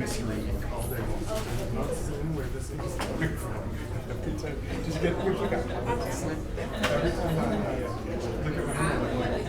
misreading all day long. I'm not seeing where this is coming from. Every time, did you get your look at every time I look at my hand, I'm like,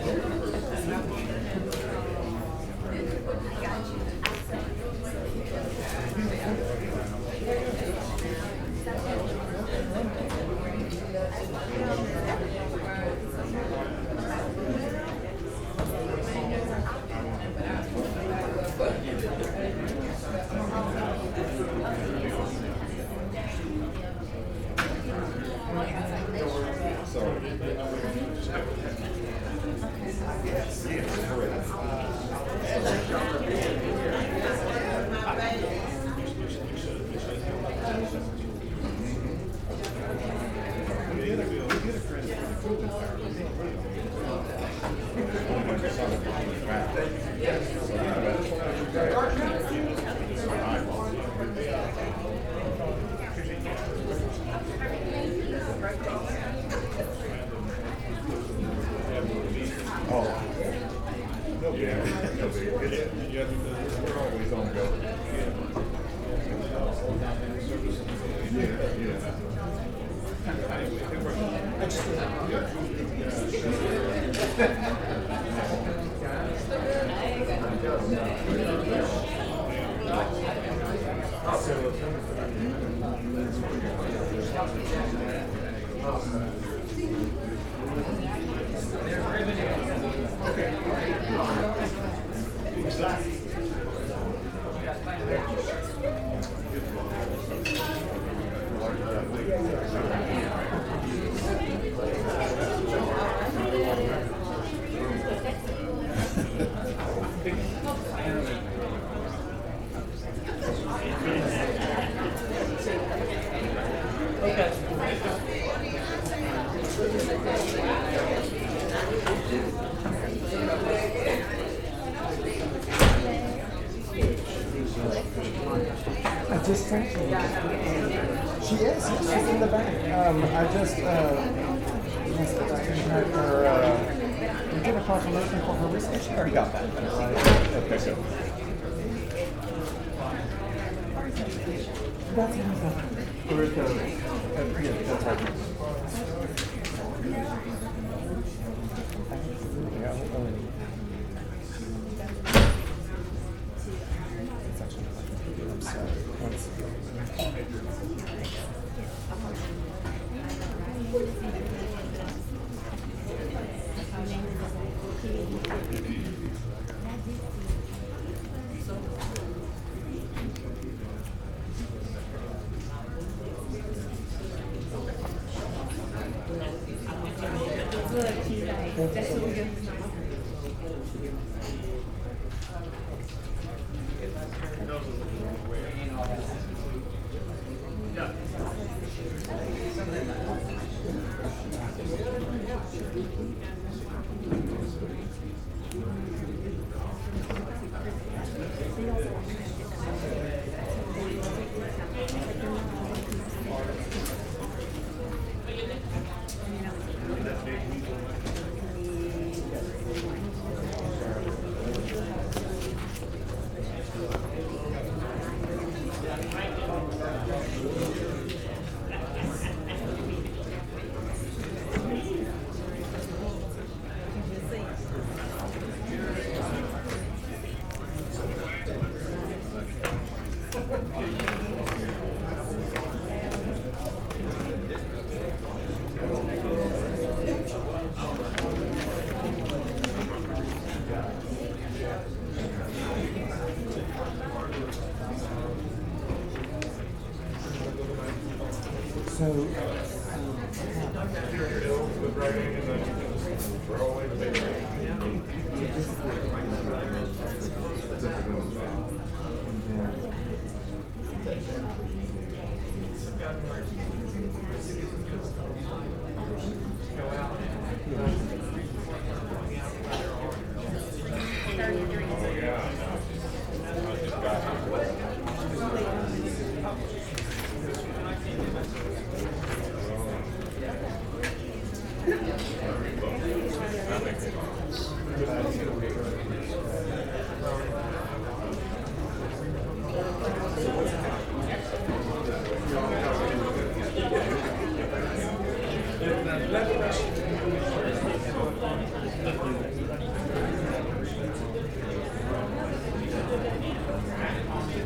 she is. She's in the back. I just had her. We did a confirmation for her research. She already got that. Right. Okay, so. That's yeah, that's right.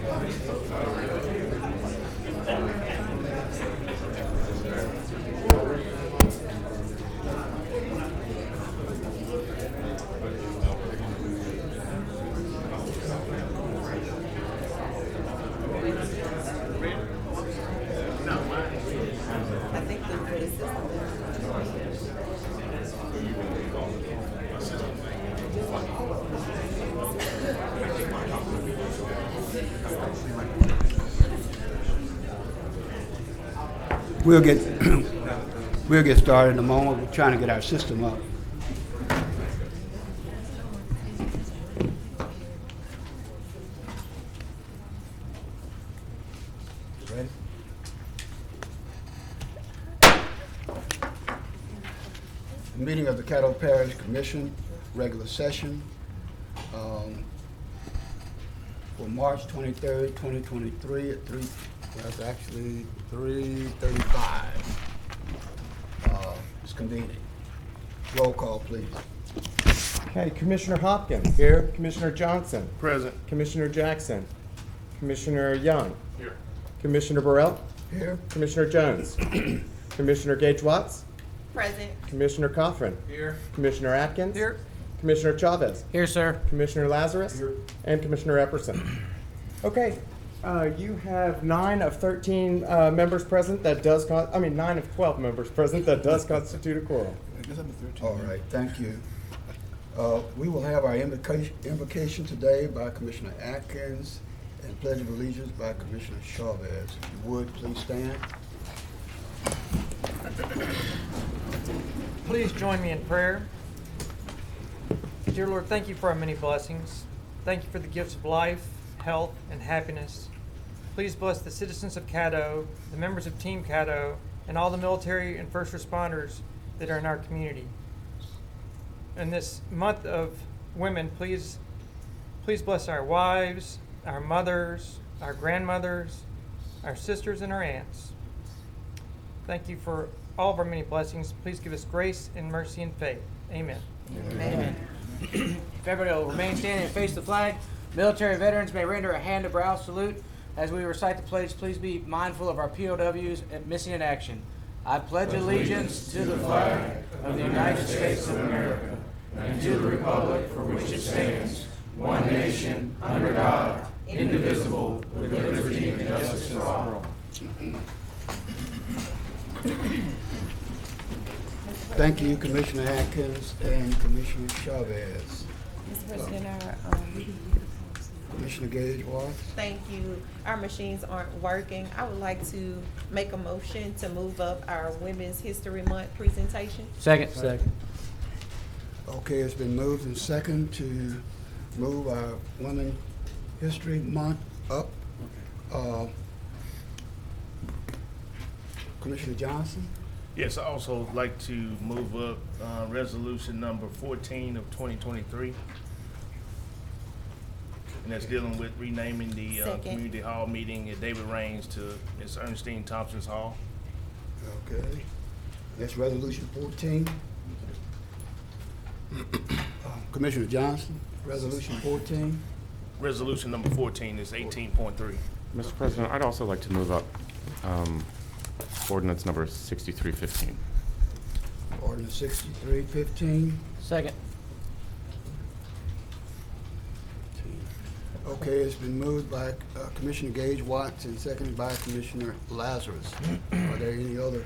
I think the criticism. We'll get we'll get started in a moment. We're trying to get our system up. Ready? The meeting of the Caddo Parish Commission, regular session, for March 23rd, 2023 at 3, that's actually 3:35. It's convenient. Roll call, please. Okay, Commissioner Hopkins. Here. Commissioner Johnson. Present. Commissioner Jackson. Commissioner Young. Here. Commissioner Burrell. Here. Commissioner Jones. Commissioner Gage Watts. Present. Commissioner Cothran. Here. Commissioner Atkins. Here. Commissioner Chavez. Here, sir. Commissioner Lazarus. Here. And Commissioner Epperson. Okay, you have 9 of 13 members present. That does 9 of 12 members present. That does constitute a quorum. All right, thank you. We will have our invocation today by Commissioner Atkins and Pledge of Allegiance by Commissioner Chavez. If you would, please stand. Please join me in prayer. Dear Lord, thank you for our many blessings. Thank you for the gifts of life, health, and happiness. Please bless the citizens of Caddo, the members of Team Caddo, and all the military and first responders that are in our community. In this month of women, please bless our wives, our mothers, our grandmothers, our sisters, and our aunts. Thank you for all of our many blessings. Please give us grace and mercy and faith. Amen. Amen. If everybody will remain standing and face the flag, military veterans may render a hand-to-brow salute. As we recite the pledge, please be mindful of our POWs missing in action. I pledge allegiance to the flag of the United States of America and to the republic for which it stands, one nation, under God, indivisible, with liberty and justice for all. Thank you, Commissioner Atkins and Commissioner Chavez. Mr. President, Commissioner Gage Watts. thank you. Our machines aren't working. I would like to make a motion to move up our Women's History Month presentation. Second. Okay, it's been moved and second to move our Women History Month up. Commissioner Johnson? Yes, I also like to move up resolution number 14 of 2023. And that's dealing with renaming the Second. community hall meeting at David Raines to Ms. Ernestine Thompson's Hall. Okay. That's resolution 14. Commissioner Johnson, resolution 14. Resolution number 14 is 18.3. Mr. President, I'd also like to move up ordinance number 6315. Ordinance 6315. Second. Okay, it's been moved by Commissioner Gage Watts and seconded by Commissioner Lazarus. Are there any other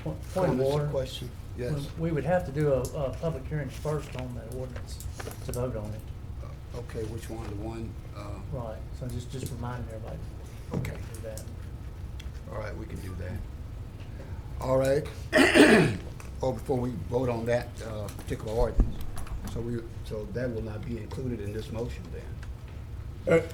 Point of comments or order. questions? Yes. We would have to do a public hearing first on that ordinance to vote on it. Okay, which one? The one? Right, so just reminding everybody Okay. to do that. All right, we can do that. All right. Or before we vote on that particular ordinance. So that will not be included in this motion then.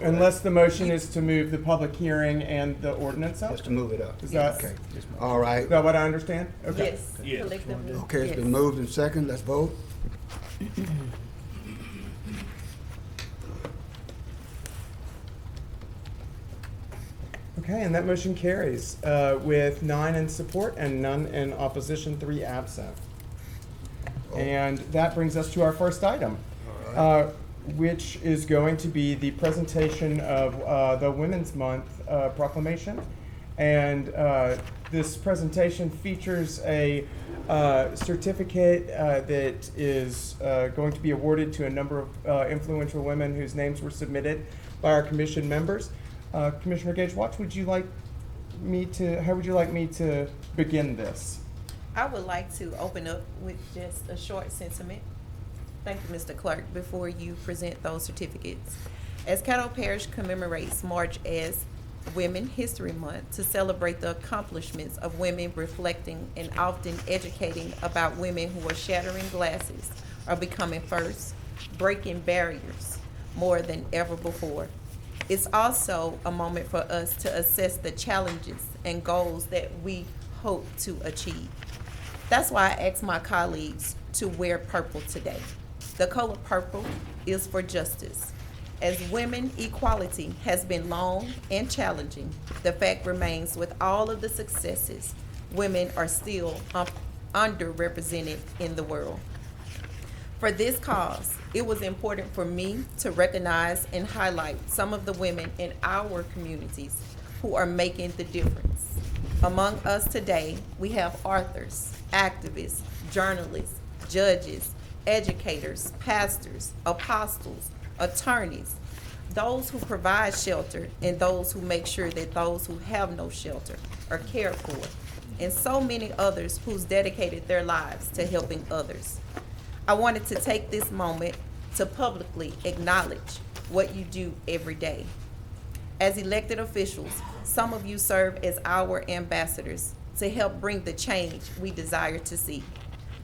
Unless the motion is to move the public hearing and the ordinance up? Just to move it up. Is that, Okay. All right. is that what I understand? Okay. Yes, Yes. collectively. Okay, it's Yes. been moved and second. Let's vote. Okay, and that motion carries with 9 in support and none in opposition, 3 absent. And that brings us to our first item. which is going to be the presentation of the Women's Month proclamation. And this presentation features a certificate that is going to be awarded to a number of influential women whose names were submitted by our commission members. Commissioner Gage-Watts, how would you like me to begin this? I would like to open up with just a short sentiment. Thank you, Mr. Clerk, before you present those certificates. As Caddo Parish commemorates March as Women History Month to celebrate the accomplishments of women, reflecting and often educating about women who are shattering glasses or becoming first, breaking barriers more than ever before. It's also a moment for us to assess the challenges and goals that we hope to achieve. That's why I asked my colleagues to wear purple today. The color purple is for justice. As women equality has been long and challenging, the fact remains with all of the successes, women are still underrepresented in the world. For this cause, it was important for me to recognize and highlight some of the women in our communities who are making the difference. Among us today, we have authors, activists, journalists, judges, educators, pastors, apostles, attorneys, those who provide shelter, and those who make sure that those who have no shelter are cared for, and so many others who's dedicated their lives to helping others. I wanted to take this moment to publicly acknowledge what you do every day. As elected officials, some of you serve as our ambassadors to help bring the change we desire to see.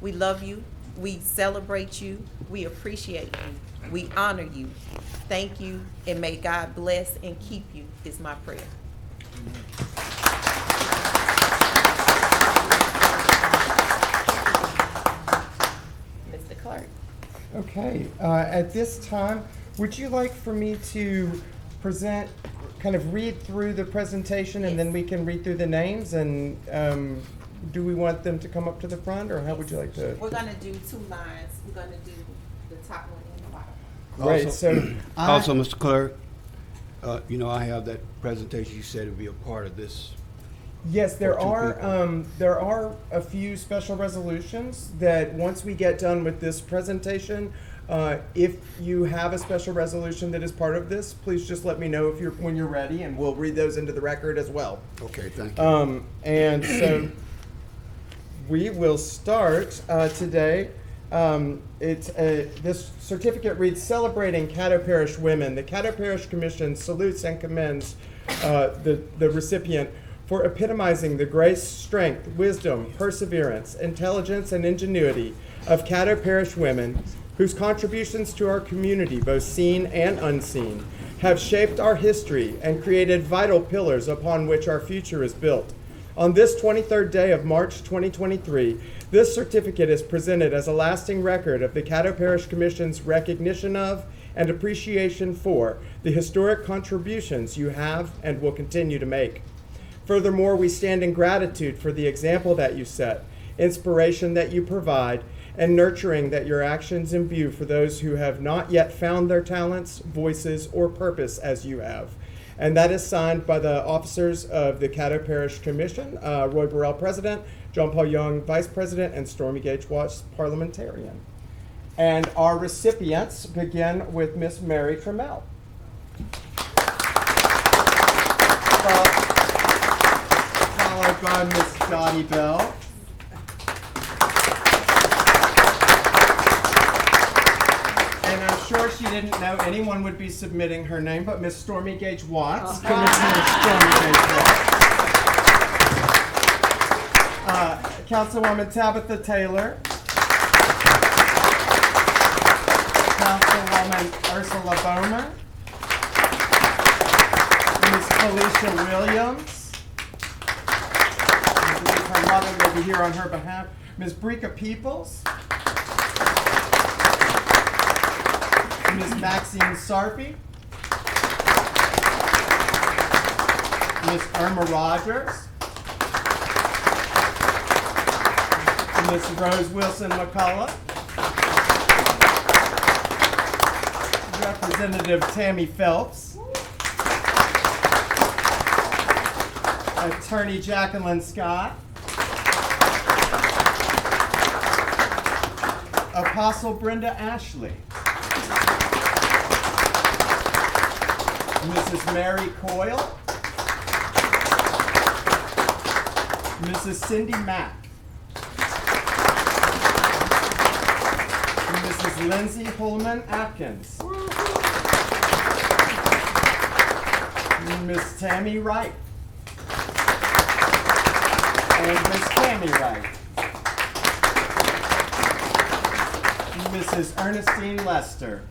We love you, we celebrate you, we appreciate you, we honor you. Thank you, and may God bless and keep you is my prayer. Mr. Clerk. Okay, at this time, would you like for me to present, kind of read through the presentation and then we can read through the names? And do we want them to come up to the front, or how would you like to? We're gonna do 2 lines. We're gonna do the top one and the bottom. Right, so Also, Mr. Clerk, I have that presentation. You said it would be a part of this. yes, there For two are a few special resolutions that once we get done with this presentation, if you have a special resolution that is part of this, please just let me know when you're ready, and we'll read those into the record as well. Okay, thank you. And so we will start today. This certificate reads, Celebrating Caddo Parish Women. The Caddo Parish Commission salutes and commends the recipient for epitomizing the grace, strength, wisdom, perseverance, intelligence, and ingenuity of Caddo Parish women, whose contributions to our community, both seen and unseen, have shaped our history and created vital pillars upon which our future is built. On this 23rd day of March 2023, this certificate is presented as a lasting record of the Caddo Parish Commission's recognition of and appreciation for the historic contributions you have and will continue to make. Furthermore, we stand in gratitude for the example that you set, inspiration that you provide, and nurturing that your actions imbue for those who have not yet found their talents, voices, or purpose as you have. And that is signed by the officers of the Caddo Parish Commission, Roy Burrell, President, John Paul Young, Vice President, and Stormy Gage-Watts, Parliamentarian. And our recipients begin with Miss Mary Trammell. Followed by Miss Dottie Bell. And I'm sure she didn't know anyone would be submitting her name, but Miss Stormy Gage-Watts, Commissioner Stormy Gage-Watts. Councilwoman Tabitha Taylor. Councilwoman Ursula Bomer. Miss Felicia Williams. I believe her mother will be here on her behalf. Ms. Brika Peoples. Ms. Maxine Sarpy. Ms. Irma Rogers. Ms. Rose Wilson McCullough. Representative Tammy Phelps, Attorney Jacqueline Scott, Apostle Brenda Ashley, Mrs. Mary Coyle, Mrs. Cindy Mack, Mrs. Lindsay Holman Atkins, Miss Tammy Wright, and Miss Tammy Wright, Mrs. Ernestine Lester,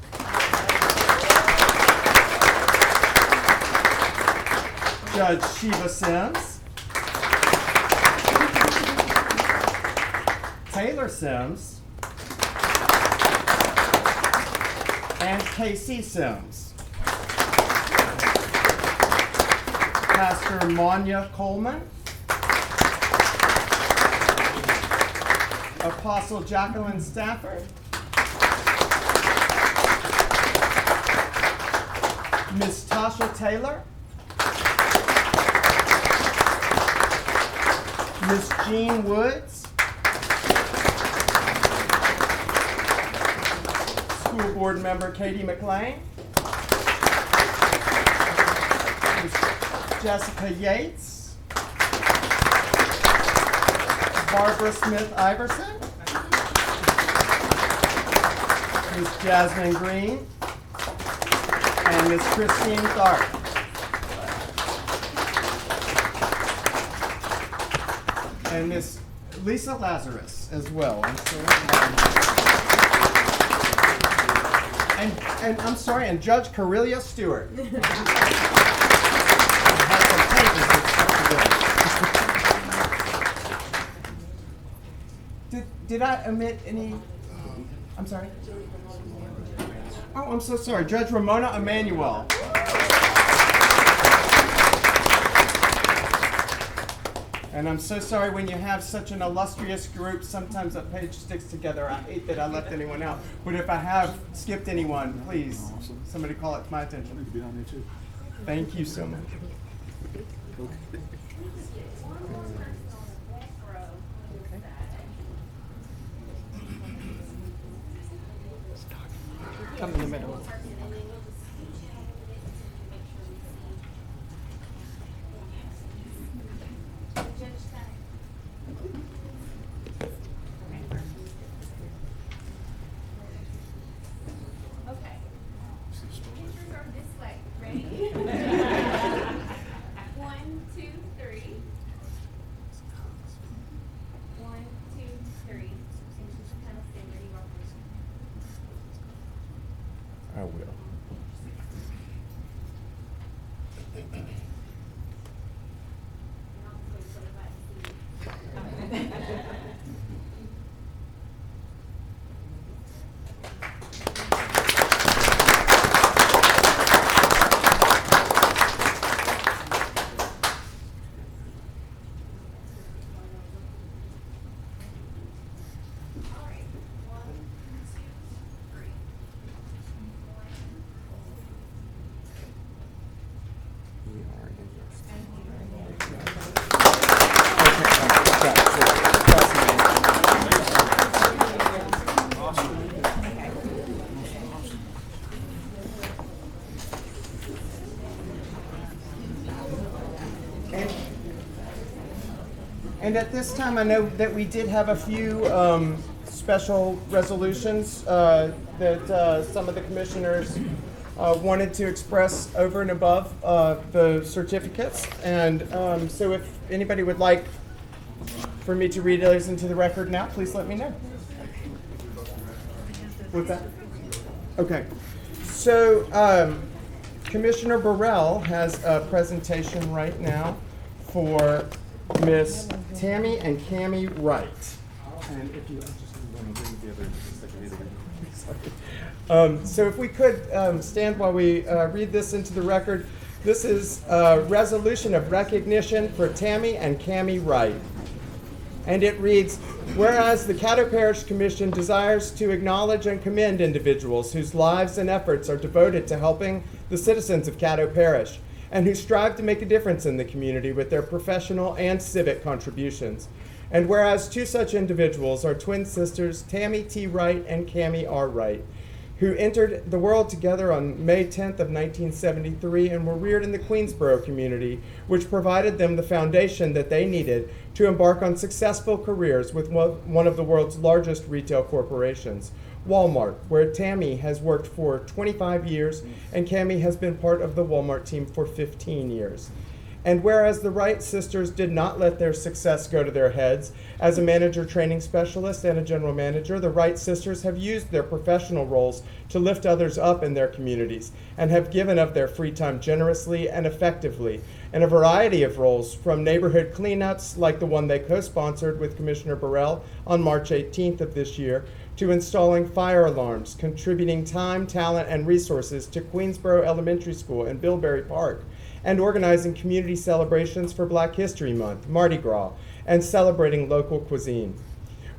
Judge Sheba Sims, Taylor Sims, and Casey Sims. Pastor Monya Coleman, Apostle Jacqueline Stafford, Miss Tasha Taylor, Miss Jean Woods, School Board Member Katie McLean, Miss Jessica Yates, Barbara Smith Iverson, Miss Jasmine Green, and Miss Christine Tharp. And Miss Lisa Lazarus as well. And I'm sorry, and Judge Corelia Stewart. Did I omit any? I'm sorry. Oh, I'm so sorry. Judge Ramona Emanuel. And I'm so sorry when you have such an illustrious group, sometimes a page sticks together. I hate that I left anyone out. But if I have skipped anyone, please, somebody call it to my attention. Thank you so much. Come in the middle. I will. And at this time, I know that we did have a few special resolutions that some of the commissioners wanted to express over and above the certificates. And so if anybody would like for me to read those into the record now, please let me know. What's that? Okay. So Commissioner Burrell has a presentation right now for Miss Tammy and Cammie Wright. And if you so if we could stand while we read this into the record. This is a resolution of recognition for Tammy and Cammie Wright. And it reads, whereas the Caddo Parish Commission desires to acknowledge and commend individuals whose lives and efforts are devoted to helping the citizens of Caddo Parish and who strive to make a difference in the community with their professional and civic contributions. And whereas two such individuals are twin sisters, Tammy T. Wright and Cammie R. Wright, who entered the world together on May 10th of 1973 and were reared in the Queensboro community, which provided them the foundation that they needed to embark on successful careers with one of the world's largest retail corporations, Walmart, where Tammy has worked for 25 years and Cammie has been part of the Walmart team for 15 years. And whereas the Wright sisters did not let their success go to their heads, as a manager training specialist and a general manager, the Wright sisters have used their professional roles to lift others up in their communities and have given of their free time generously and effectively in a variety of roles, from neighborhood cleanups like the one they co-sponsored with Commissioner Burrell on March 18th of this year, to installing fire alarms, contributing time, talent, and resources to Queensboro Elementary School and Bilberry Park, and organizing community celebrations for Black History Month, Mardi Gras, and celebrating local cuisine.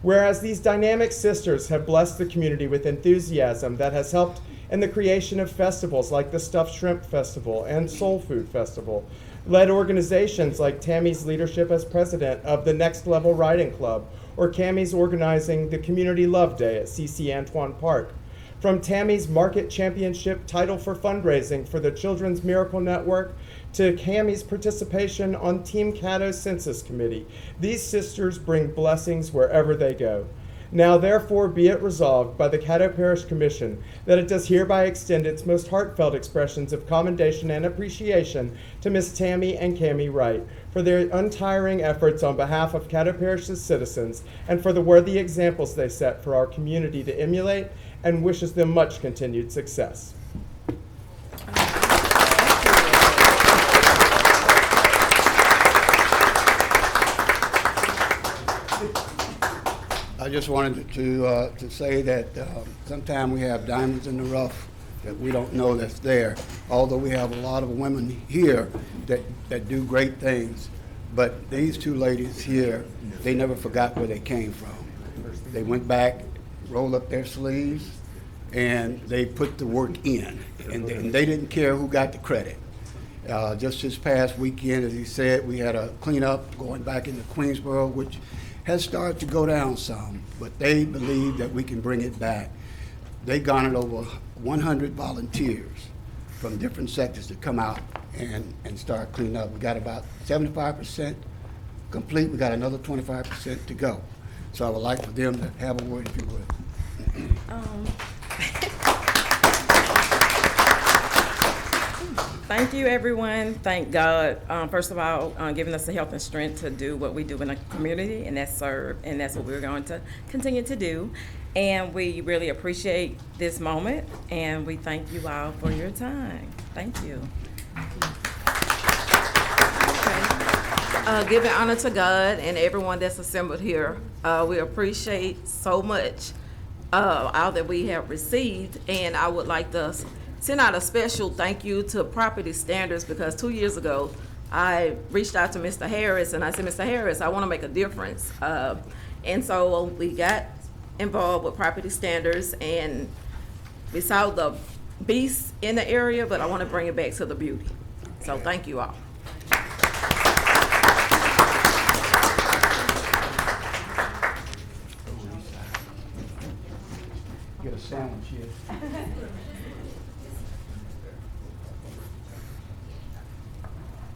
Whereas these dynamic sisters have blessed the community with enthusiasm that has helped in the creation of festivals like the Stuffed Shrimp Festival and Soul Food Festival, led organizations like Tammy's leadership as president of the Next Level Riding Club, or Cammie's organizing the Community Love Day at CC Antoine Park, from Tammy's Market Championship title for fundraising for the Children's Miracle Network to Cammie's participation on Team Caddo's Census Committee. These sisters bring blessings wherever they go. Now therefore be it resolved by the Caddo Parish Commission that it does hereby extend its most heartfelt expressions of commendation and appreciation to Miss Tammy and Cammie Wright for their untiring efforts on behalf of Caddo Parish's citizens and for the worthy examples they set for our community to emulate, and wishes them much continued success. I just wanted to say that sometimes we have diamonds in the rough that we don't know that's there. Although we have a lot of women here that do great things, but these two ladies here, they never forgot where they came from. They went back, rolled up their sleeves, and they put the work in, and they didn't care who got the credit. Just this past weekend, as he said, we had a cleanup going back into Queensboro, which has started to go down some, but they believe that we can bring it back. They garnered over 100 volunteers from different sectors to come out and start cleaning up. We got about 75% complete. We got another 25% to go. So I would like for them to have a word, if you would. Thank you, everyone. Thank God, first of all, giving us the health and strength to do what we do in the community, and that's serve, and that's what we're going to continue to do. And we really appreciate this moment, and we thank you all for your time. Thank you. Okay. Giving honor to God and everyone that's assembled here, we appreciate so much all that we have received, and I would like to send out a special thank you to Property Standards, because 2 years ago I reached out to Mr. Harris and I said, Mr. Harris, I want to make a difference. And so we got involved with Property Standards, and we saw the beast in the area, but I want to bring it back to the beauty. So thank you all. Get a sandwich here.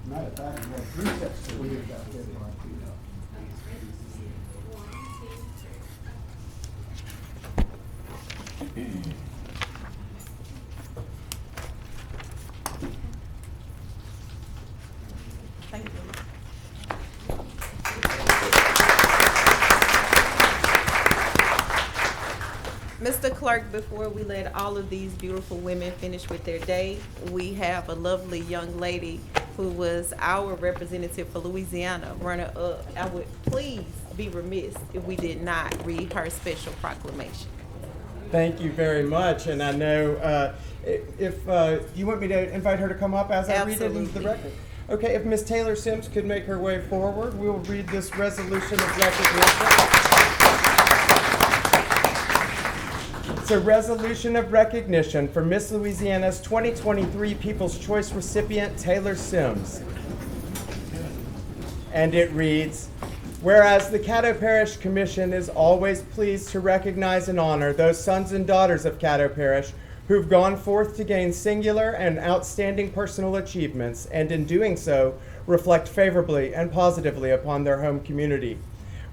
Matter of fact, we have 3 sets of wheels out there that are cleaned up. Thank you. Mr. Clerk, before we let all of these beautiful women finish with their day, we have a lovely young lady who was our representative for Louisiana, runner-up. I would please be remiss if we did not read her special proclamation. Thank you very much, and I know if you want me to invite her to come up as I read it into the record. Okay, if Ms. Taylor Sims could make her way forward, we will read this resolution of recognition. It's a resolution of recognition for Miss Louisiana's 2023 People's Choice recipient, Taylor Sims. And it reads, whereas the Caddo Parish Commission is always pleased to recognize and honor those sons and daughters of Caddo Parish who've gone forth to gain singular and outstanding personal achievements, and in doing so, reflect favorably and positively upon their home community.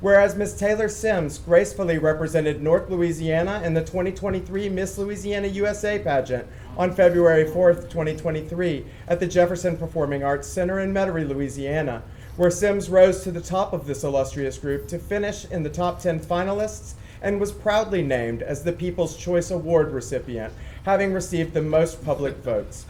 Whereas Ms. Taylor Sims gracefully represented North Louisiana in the 2023 Miss Louisiana USA pageant on February 4th, 2023 at the Jefferson Performing Arts Center in Metairie, Louisiana, where Sims rose to the top of this illustrious group to finish in the top 10 finalists and was proudly named as the People's Choice Award recipient, having received the most public votes.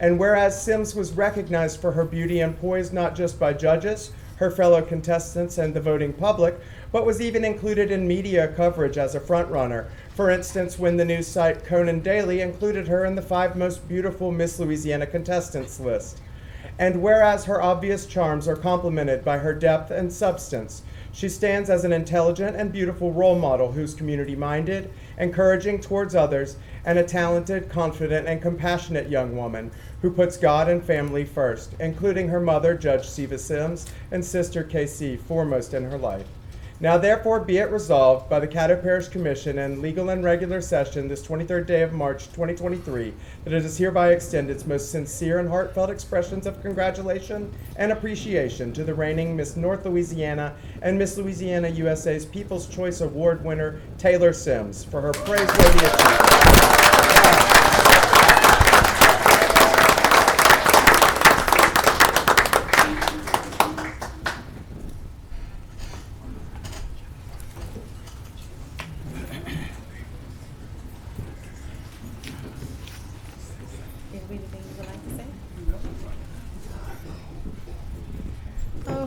And whereas Sims was recognized for her beauty and poise not just by judges, her fellow contestants, and the voting public, but was even included in media coverage as a frontrunner. For instance, when the news site Conan Daily included her in the 5 most beautiful Miss Louisiana contestants list. And whereas her obvious charms are complemented by her depth and substance, she stands as an intelligent and beautiful role model who's community-minded, encouraging towards others, and a talented, confident, and compassionate young woman who puts God and family first, including her mother, Judge Siva Sims, and sister KC foremost in her life. Now therefore be it resolved by the Caddo Parish Commission in legal and regular session this 23rd day of March 2023 that it is hereby extend its most sincere and heartfelt expressions of congratulation and appreciation to the reigning Miss North Louisiana and Miss Louisiana USA's People's Choice Award winner, Taylor Sims, for her praiseworthy achievement.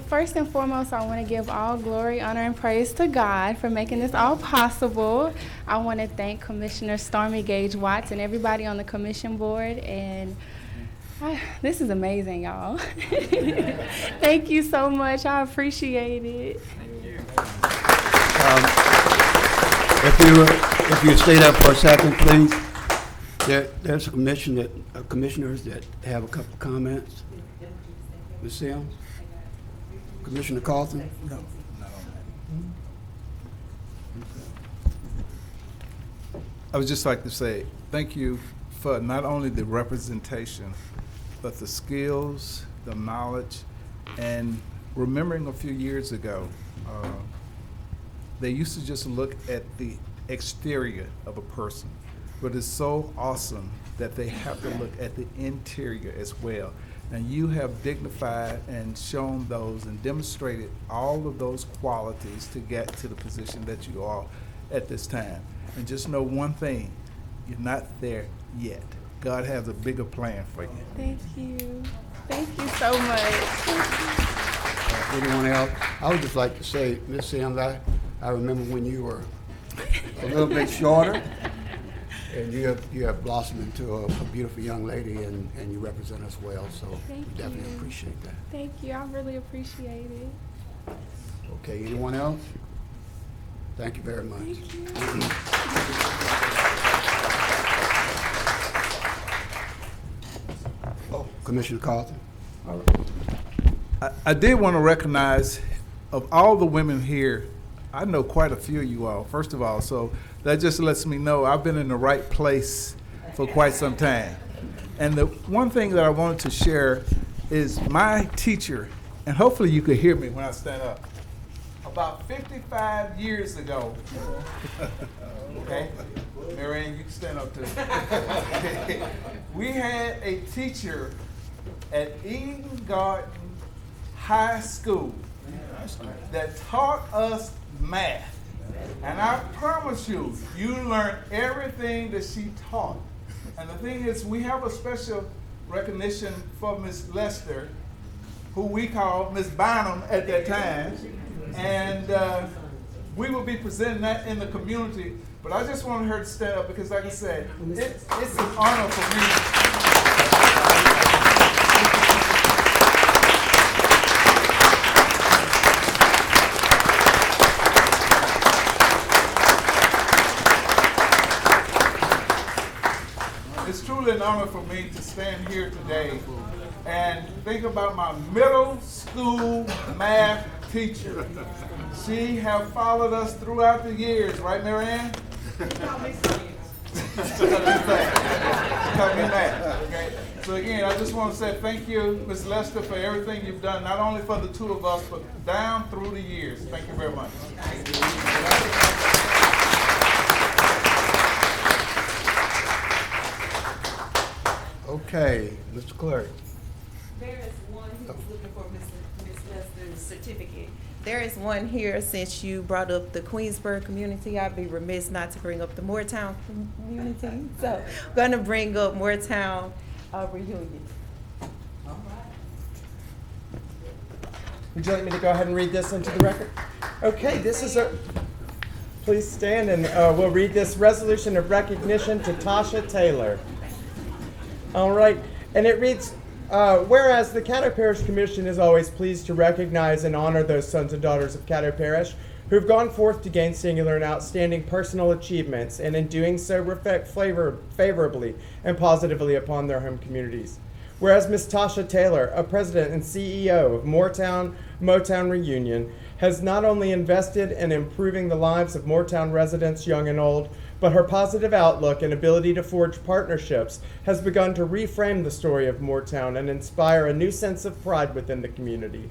First and foremost, I want to give all glory, honor, and praise to God for making this all possible. I want to thank Commissioner Stormy Gage Watts and everybody on the commission board. And this is amazing, y'all. Thank you so much. I appreciate it. If you stay there for a second, please. There's commissioners that have a couple of comments. Ms. Sims? Commissioner Carlton? No, not on that. I would just like to say thank you for not only the representation, but the skills, the knowledge, and remembering a few years ago, they used to just look at the exterior of a person, but it's so awesome that they have to look at the interior as well. And you have dignified and shown those and demonstrated all of those qualities to get to the position that you are at this time. And just know one thing, you're not there yet. God has a bigger plan for you. Thank you. Thank you so much. Anyone else? I would just like to say, Ms. Sims, I remember when you were a little bit shorter. And you have blossomed into a beautiful young lady, and you represent us well, so we definitely appreciate that. Thank you. I really appreciate it. Okay, anyone else? Thank you very much. Thank you. Oh, Commissioner Carlton. I did want to recognize, of all the women here, I know quite a few of you all, first of all, so that just lets me know I've been in the right place for quite some time. And the one thing that I wanted to share is my teacher, and hopefully you could hear me when I stand up. About 55 years ago, okay, Marianne, you can stand up too. We had a teacher at Eden Garden High School that taught us math. And I promise you, you learned everything that she taught. And the thing is, we have a special recognition for Miss Lester, who we called Miss Bynum at that time. And we will be presenting that in the community. But I just wanted her to stand up because, like I said, it's an honor for me. honor for me to stand here today and think about my middle school math teacher. She have followed us throughout the years, right, Marianne? Okay. So again, I just want to say thank you, Ms. Lester, for everything you've done, not only for the two of us, but down through the years. Thank you very much. Okay, Mr. Clerk. There is one who's looking for Ms. Lester's certificate. There is one here, since you brought up the Queensborough community, I'd be remiss not to bring up the Moortown community. So I'm gonna bring up Moortown reunion. Would you like me to go ahead and read this into the record? Okay, this is please stand and we'll read this resolution of recognition to Tasha Taylor. All right, and it reads, whereas the Caddo Parish Commission is always pleased to recognize and honor those sons and daughters of Caddo Parish who have gone forth to gain singular and outstanding personal achievements, and in doing so reflect favorably and positively upon their home communities. Whereas Ms. Tasha Taylor, a president and CEO of Motown Reunion, has not only invested in improving the lives of Moortown residents, young and old, but her positive outlook and ability to forge partnerships has begun to reframe the story of Moortown and inspire a new sense of pride within the community.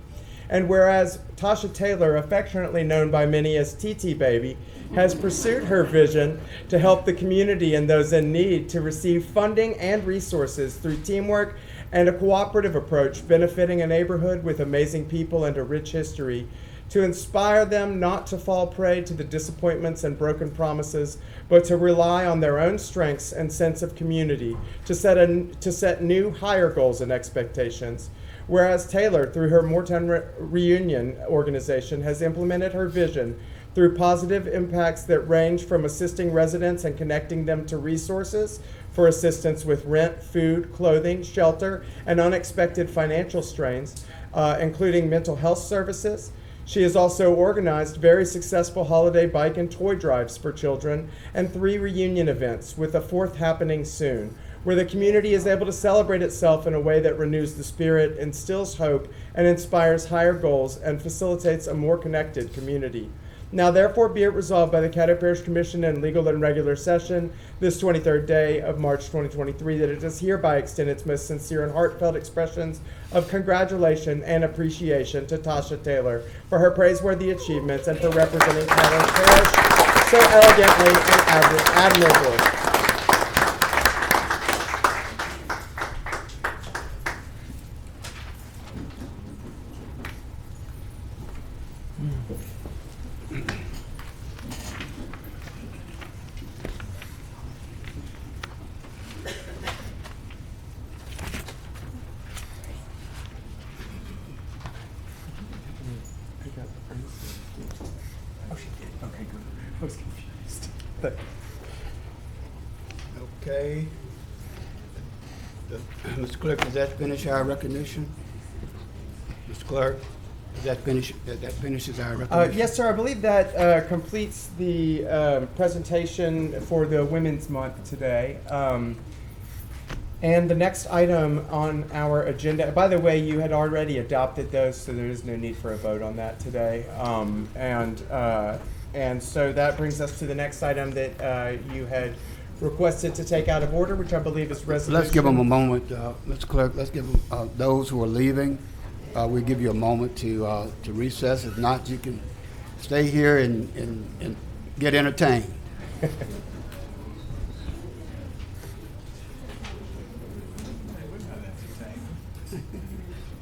And whereas Tasha Taylor, affectionately known by many as TT Baby, has pursued her vision to help the community and those in need to receive funding and resources through teamwork and a cooperative approach benefiting a neighborhood with amazing people and a rich history, to inspire them not to fall prey to the disappointments and broken promises, but to rely on their own strengths and sense of community to set new, higher goals and expectations. Whereas Taylor, through her Moortown Reunion organization, has implemented her vision through positive impacts that range from assisting residents and connecting them to resources for assistance with rent, food, clothing, shelter, and unexpected financial strains, including mental health services. She has also organized very successful holiday bike and toy drives for children and 3 reunion events, with a 4th happening soon, where the community is able to celebrate itself in a way that renews the spirit, instills hope, and inspires higher goals and facilitates a more connected community. Now therefore be it resolved by the Caddo Parish Commission in legal and regular session this 23rd day of March 2023 that it does hereby extend its most sincere and heartfelt expressions of congratulation and appreciation to Tasha Taylor for her praiseworthy achievements and for representing Caddo Parish so elegantly and admirably. Okay. Mr. Clerk, does that finish our recognition? Mr. Clerk, does that finishes our recognition? Yes, sir. I believe that completes the presentation for the Women's Month today. And the next item on our agenda, by the way, you had already adopted those, so there is no need for a vote on that today. And so that brings us to the next item that you had requested to take out of order, which I believe is resolution. Let's give them a moment, Mr. Clerk. Let's give them, those who are leaving, we'll give you a moment to recess. If not, you can stay here and get entertained.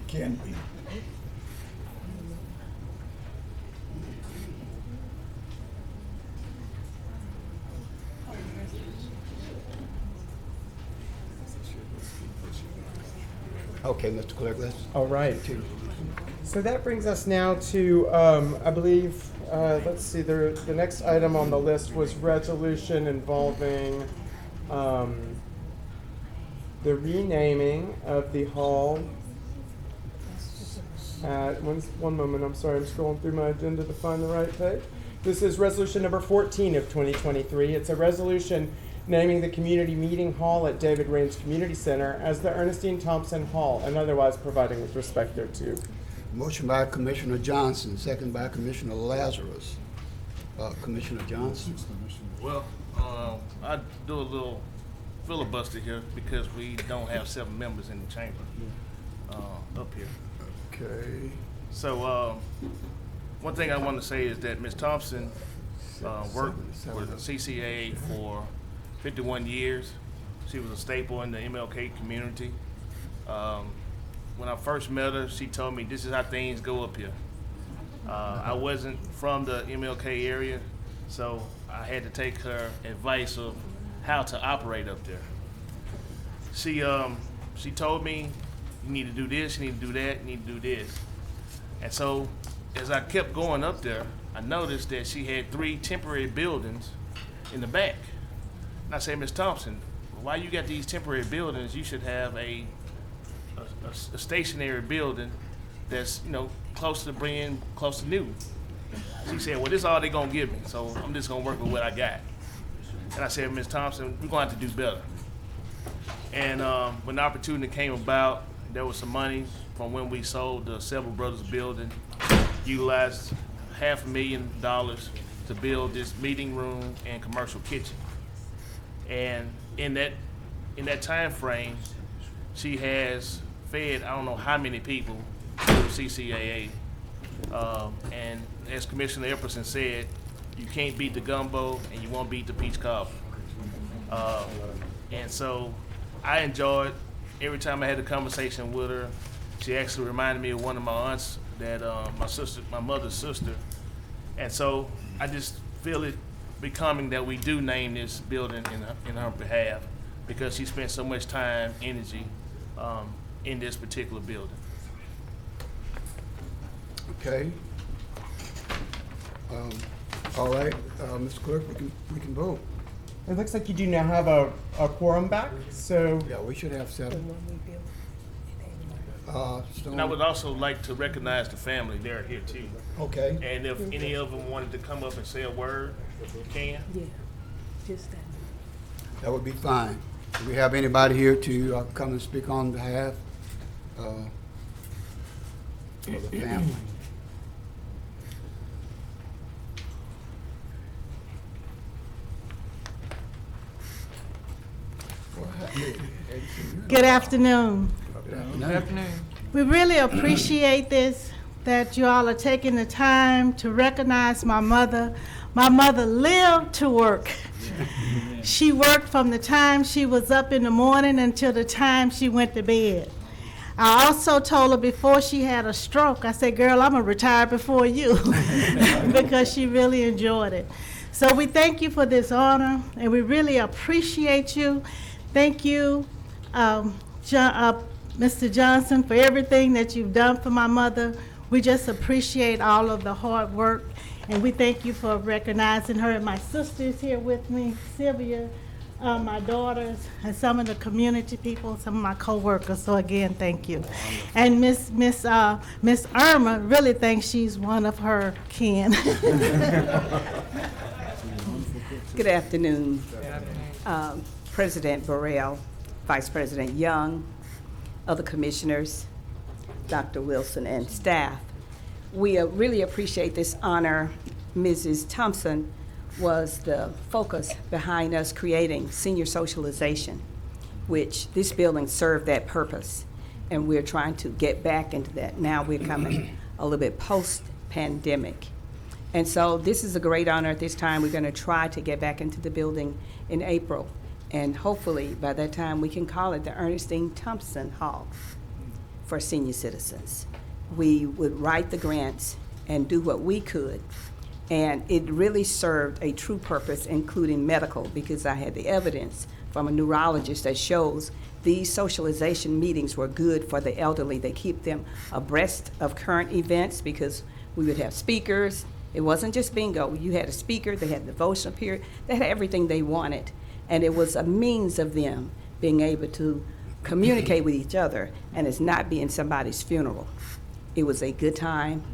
Can be. Okay, Mr. Clerk, let's. All right. So that brings us now to, I believe, let's see, the next item on the list was resolution involving the renaming of the hall. One moment, I'm sorry, I'm scrolling through my agenda to find the right page. This is resolution number 14 of 2023. It's a resolution naming the community meeting hall at David Raines Community Center as the Ernestine Thompson Hall, and otherwise providing with respect thereto. Motion by Commissioner Johnson, second by Commissioner Lazarus. Commissioner Johnson. Well, I do a little filibuster here because we don't have 7 members in the chamber up here. Okay. So one thing I want to say is that Ms. Thompson worked with CCAA for 51 years. She was a staple in the MLK community. When I first met her, she told me this is how things go up here. I wasn't from the MLK area, so I had to take her advice of how to operate up there. She told me, you need to do this, you need to do that, you need to do this. And so as I kept going up there, I noticed that she had 3 temporary buildings in the back. And I said, Ms. Thompson, why you got these temporary buildings? You should have a stationary building that's, close to being close to new. She said, well, this is all they're gonna give me, so I'm just gonna work with what I got. And I said, Ms. Thompson, we're gonna have to do better. And when the opportunity came about, there was some money from when we sold the Several Brothers building, utilized $500,000 to build this meeting room and commercial kitchen. And in that time frame, she has fed I don't know how many people through CCAA. And as Commissioner Epperson said, you can't beat the gumbo and you won't beat the peach cobbler. And so I enjoyed every time I had a conversation with her. She actually reminded me of one of my aunts that my mother's sister. And so I just feel it becoming that we do name this building in her behalf because she spent so much time, energy in this particular building. Okay. All right, Mr. Clerk, we can vote. It looks like you do now have a quorum back, so. Yeah, we should have 7. And I would also like to recognize the family. They're here too. Okay. And if any of them wanted to come up and say a word, you can. Yeah, just that. That would be fine. Do we have anybody here to come and speak on behalf of the family? Good afternoon. Good Good afternoon. We really appreciate this, that you all are taking the time to recognize my mother. My mother lived to work. She worked from the time she was up in the morning until the time she went to bed. I also told her before she had a stroke, I said, girl, I'm gonna retire before you, because she really enjoyed it. So we thank you for this honor, and we really appreciate you. Thank you, Mr. Johnson, for everything that you've done for my mother. We just appreciate all of the hard work, and we thank you for recognizing her. And my sister's here with me, Sylvia, my daughters, and some of the community people, some of my co-workers. So again, thank you. And Miss Irma really thinks she's one of her kin. Good afternoon. President Burrell, Vice President Young, other commissioners, Dr. Wilson, and staff. We really appreciate this honor. Mrs. Thompson was the focus behind us creating senior socialization, which this building served that purpose, and we're trying to get back into that. Now we're coming a little bit post-pandemic. And so this is a great honor at this time. We're going to try to get back into the building in April. And hopefully by that time we can call it the Ernestine Thompson Hall for senior citizens. We would write the grants and do what we could. And it really served a true purpose, including medical, because I had the evidence from a neurologist that shows these socialization meetings were good for the elderly. They keep them abreast of current events because we would have speakers. It wasn't just bingo. You had a speaker, they had the devotional period, they had everything they wanted. And it was a means of them being able to communicate with each other, and it's not being somebody's funeral. It was a good time,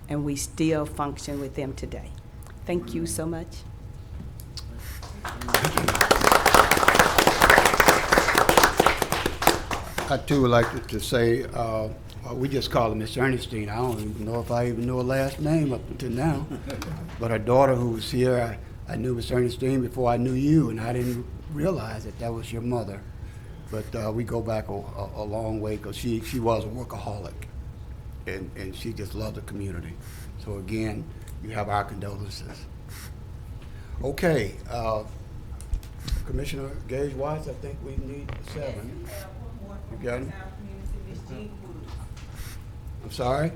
and we still function with them today. Thank you so much. I too would like to say, we just call her Miss Ernestine. I don't even know if I even know her last name up until now. But her daughter who was here, I knew Miss Ernestine before I knew you, and I didn't realize that was your mother. But we go back a long way because she was a workaholic, and she just loved the community. So again, you have our condolences. Okay, Commissioner Gage Watts, I think we need 7. You got him? I'm sorry?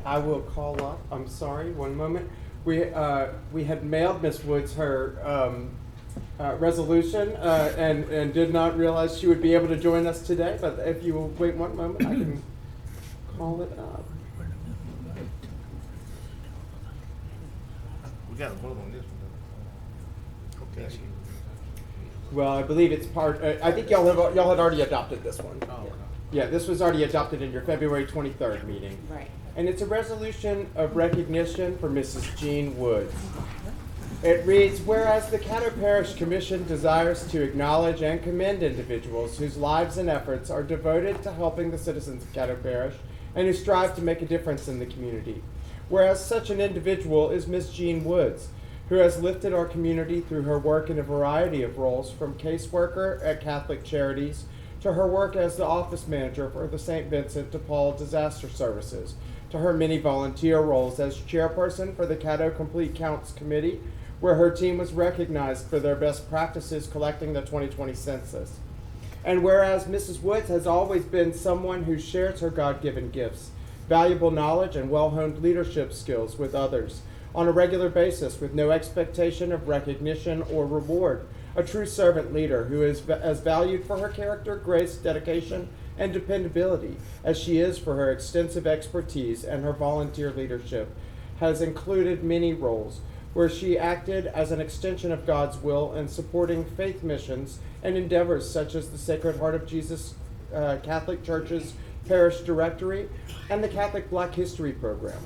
I will call up, I'm sorry, one moment. We had mailed Ms. Woods her resolution and did not realize she would be able to join us today, but if you will wait one moment, I can call it up. We got to vote on this one, though. Okay. Well, I believe it's part, I think y'all had already adopted this one. Oh, okay. Yeah, this was already adopted in your February 23rd meeting. Right. And it's a resolution of recognition for Mrs. Jean Woods. It reads, whereas the Caddo Parish Commission desires to acknowledge and commend individuals whose lives and efforts are devoted to helping the citizens of Caddo Parish and who strive to make a difference in the community. Whereas such an individual is Miss Jean Woods, who has lifted our community through her work in a variety of roles, from caseworker at Catholic Charities to her work as the office manager for the St. Vincent de Paul Disaster Services, to her many volunteer roles as chairperson for the Caddo Complete Counts Committee, where her team was recognized for their best practices collecting the 2020 census. And whereas Mrs. Woods has always been someone who shares her God-given gifts, valuable knowledge, and well-honed leadership skills with others on a regular basis with no expectation of recognition or reward, a true servant leader who is as valued for her character, grace, dedication, and dependability as she is for her extensive expertise, and her volunteer leadership has included many roles where she acted as an extension of God's will in supporting faith missions and endeavors such as the Sacred Heart of Jesus Catholic Church's Parish Directory and the Catholic Black History Program.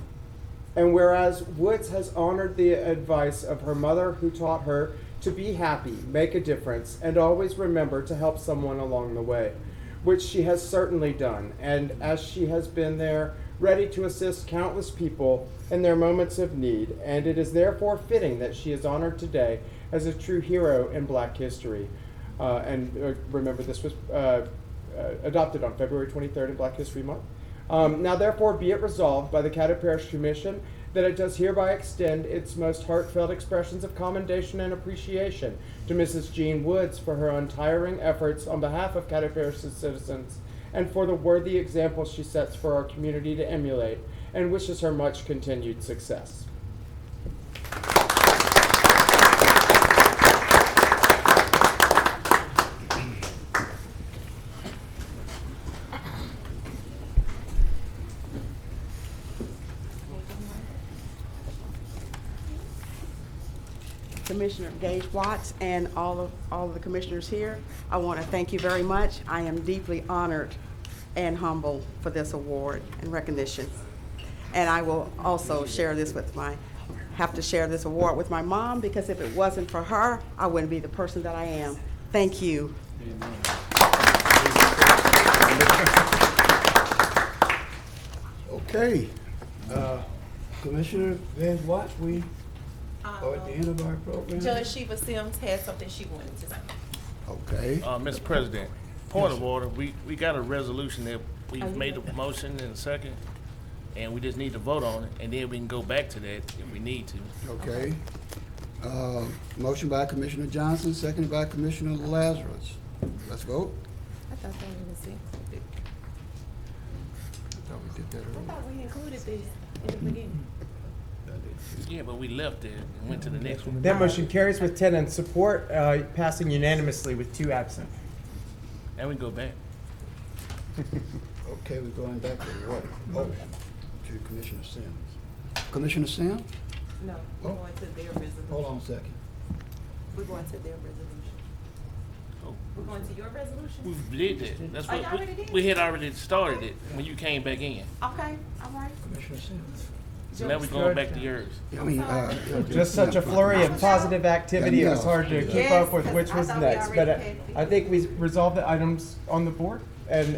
And whereas Woods has honored the advice of her mother, who taught her to be happy, make a difference, and always remember to help someone along the way, which she has certainly done, and as she has been there, ready to assist countless people in their moments of need, and it is therefore fitting that she is honored today as a true hero in Black history. Remember, this was adopted on February 23rd in Black History Month. Now therefore be it resolved by the Caddo Parish Commission that it does hereby extend its most heartfelt expressions of commendation and appreciation to Mrs. Jean Woods for her untiring efforts on behalf of Caddo Parish's citizens and for the worthy example she sets for our community to emulate, and wishes her much continued success. Commissioner Gage Watts and all of the commissioners here, I want to thank you very much. I am deeply honored and humbled for this award and recognition. And I will also share this with have to share this award with my mom, because if it wasn't for her, I wouldn't be the person that I am. Thank you. Okay, Commissioner Gage Watts, we are at the end of our program. Judge Sheba Sims had something she wanted to say. Okay. Mr. President, point of order, we got a resolution that we've made a motion in a second, and we just need to vote on it, and then we can go back to that if we need to. Okay. Motion by Commissioner Johnson, seconded by Commissioner Lazarus. Let's vote. I thought that was it. I thought we did that I earlier. thought we included this in the beginning. Yeah, but we left it and went to the next one. That motion carries with 10 in support, passing unanimously with 2 absent. And we go back. Okay, we're going back to what? Oh, to Commissioner Sims. Commissioner Sims? No, we're going to their resolution. Hold on a second. We're going to their resolution. Oh. We're going to your resolution? We did that. That's Oh, what y'all already did? we had already started it when you came back in. Okay, all right. Commissioner Sims. So now we're going back to yours. I mean, Just such a flurry of positive activity, it was hard to keep up with which was next. But I think we resolved the items on the board, and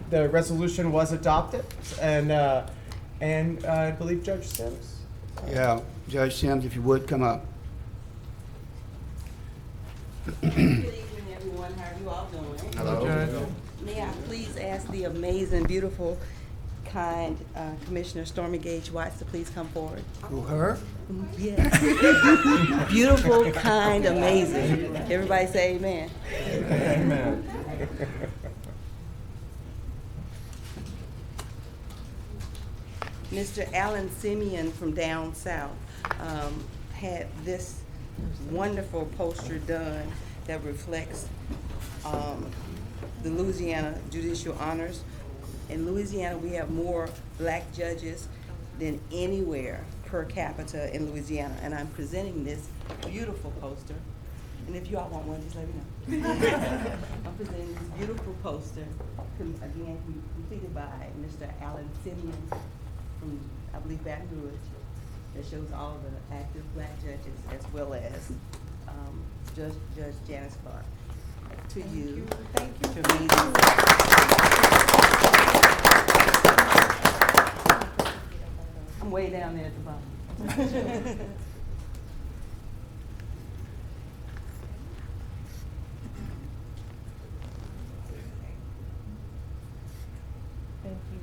the resolution was adopted, and I believe Judge Sims. Yeah, Judge Sims, if you would come up. Good evening, everyone. How are you all doing? Hello. May I please ask the amazing, beautiful, kind Commissioner Stormy Gage Watts to please come forward? Who, her? Yes. Beautiful, kind, amazing. Everybody say amen. Amen. Mr. Alan Simeon from down south had this wonderful poster done that reflects the Louisiana Judicial Honors. In Louisiana, we have more black judges than anywhere per capita in Louisiana, and I'm presenting this beautiful poster. And if you all want one, just let me know. I'm presenting this beautiful poster, again, completed by Mr. Alan Simeon from, I believe, Baton Rouge, that shows all of the active black judges as well as Judge Janice Clark. To you. Thank you. Tremendous. I'm way down there at the bottom. Thank you.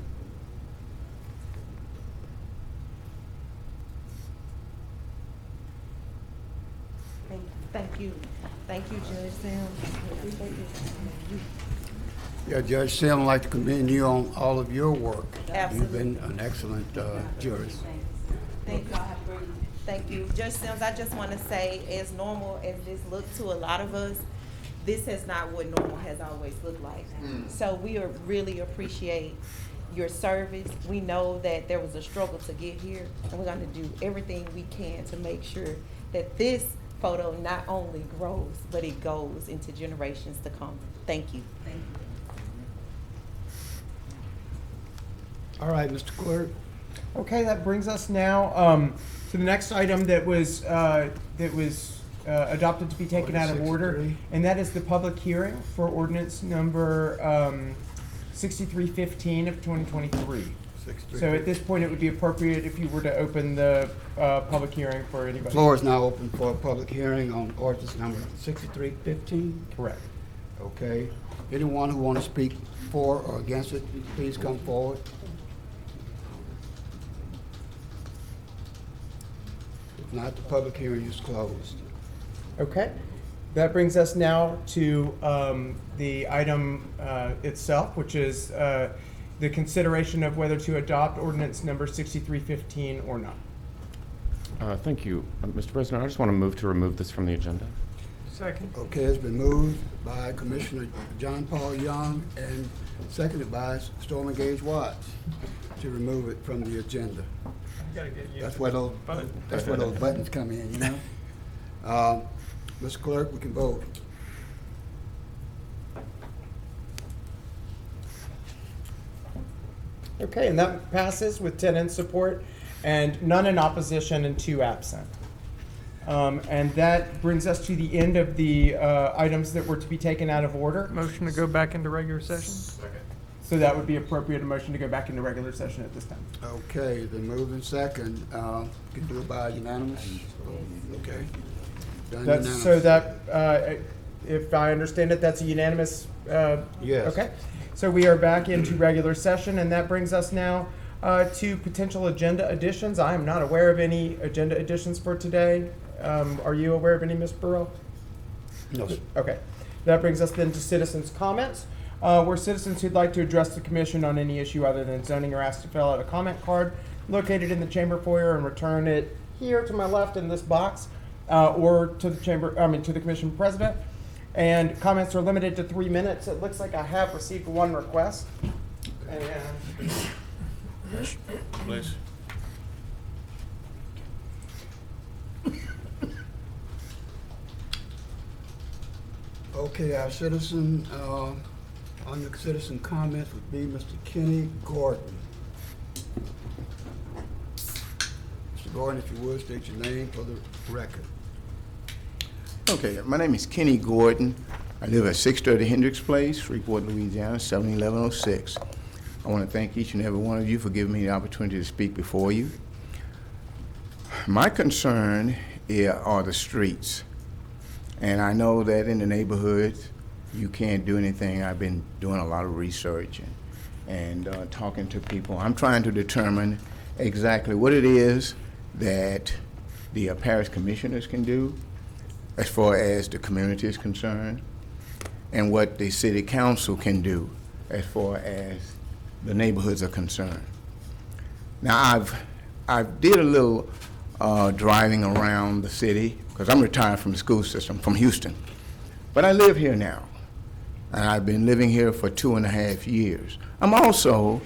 Thank you. Thank you, Judge Sam. Yeah, Judge Sims, I'd like to commend you on all of your work. Absolutely. You've been an excellent jurist. Thank you. Thank you. Judge Sims, I just want to say, as normal as this looks to a lot of us, this is not what normal has always looked like. So we really appreciate your service. We know that there was a struggle to get here, and we're going to do everything we can to make sure that this photo not only grows, but it goes into generations to come. Thank you. Thank you. All right, Mr. Clerk. Okay, that brings us now to the next item that was adopted to be taken out of order, and that is the public hearing for ordinance number 6315 of 2023. So at this point, it would be appropriate if you were to open the public hearing for anybody. The floor is now open for a public hearing on ordinance number 6315. Correct. Okay. Anyone who wants to speak for or against it, please come forward. If not, the public hearing is closed. Okay. That brings us now to the item itself, which is the consideration of whether to adopt ordinance number 6315 or not. Thank you. Mr. President, I just want to move to remove this from the agenda. Second. Okay, it's been moved by Commissioner John Paul Young and seconded by Stormy Gage Watts to remove it from the agenda. That's where those buttons come in, you know? Mr. Clerk, we can vote. Okay, and that passes with 10 in support and none in opposition and 2 absent. And that brings us to the end of the items that were to be taken out of order. Motion to go back into regular session. So that would be appropriate, a motion to go back into regular session at this time. Okay, then moved in second. Can do it by unanimous? Okay. Done That's, unanimous. so that, if I understand it, that's a unanimous? Yes. Okay. So we are back into regular session, and that brings us now to potential agenda additions. I am not aware of any agenda additions for today. Are you aware of any, Ms. Burrell? No, sir. Okay. That brings us then to citizens' comments. Where citizens who'd like to address the commission on any issue other than zoning are asked to fill out a comment card located in the chamber foyer and return it here to my left in this box, or to the to the commission president. And comments are limited to 3 minutes. It looks like I have received one request. And Bless. Okay, our citizen, on the citizen comments would be Mr. Kenny Gordon. Mr. Gordon, if you would, state your name for the record. Okay, my name is Kenny Gordon. I live at 630 Hendricks Place, Shreveport, Louisiana, 71106. I want to thank each and every one of you for giving me the opportunity to speak before you. My concern are the streets. And I know that in the neighborhoods, you can't do anything. I've been doing a lot of research and talking to people. I'm trying to determine exactly what it is that the parish commissioners can do as far as the community is concerned, and what the city council can do as far as the neighborhoods are concerned. Now, I've did a little driving around the city, because I'm retired from the school system, from Houston. But I live here now, and I've been living here for 2.5 years. I'm also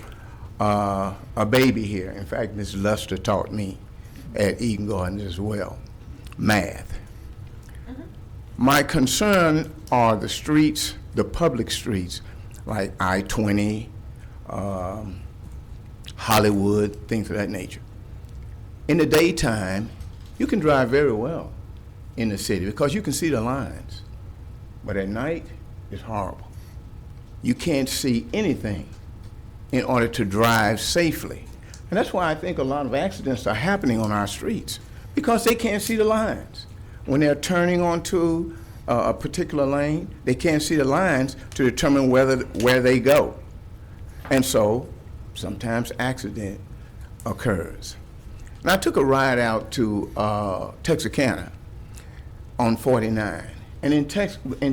a baby here. In fact, Ms. Luster taught me at Eden Gardens as well, math. My concern are the streets, the public streets, like I-20, Hollywood, things of that nature. In the daytime, you can drive very well in the city because you can see the lines. But at night, it's horrible. You can't see anything in order to drive safely. And that's why I think a lot of accidents are happening on our streets, because they can't see the lines. When they're turning onto a particular lane, they can't see the lines to determine where they go. And so sometimes accident occurs. And I took a ride out to Texarkana on 49. And in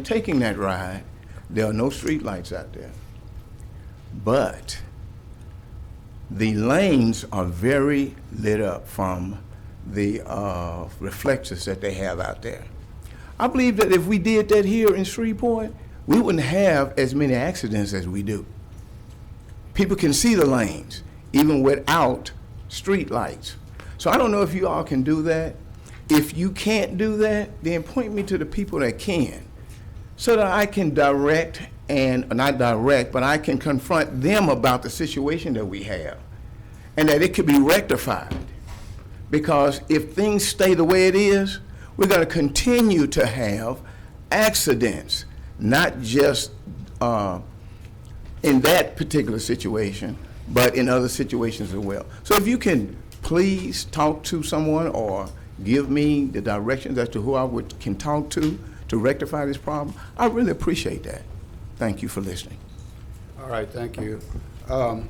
taking that ride, there are no street lights out there. But the lanes are very lit up from the reflectors that they have out there. I believe that if we did that here in Shreveport, we wouldn't have as many accidents as we do. People can see the lanes, even without street lights. So I don't know if you all can do that. If you can't do that, then point me to the people that can, so that I can direct, and not direct, but I can confront them about the situation that we have, and that it could be rectified. Because if things stay the way it is, we're going to continue to have accidents, not just in that particular situation, but in other situations as well. So if you can please talk to someone or give me the directions as to who I can talk to rectify this problem, I really appreciate that. Thank you for listening. All right, thank you. I'm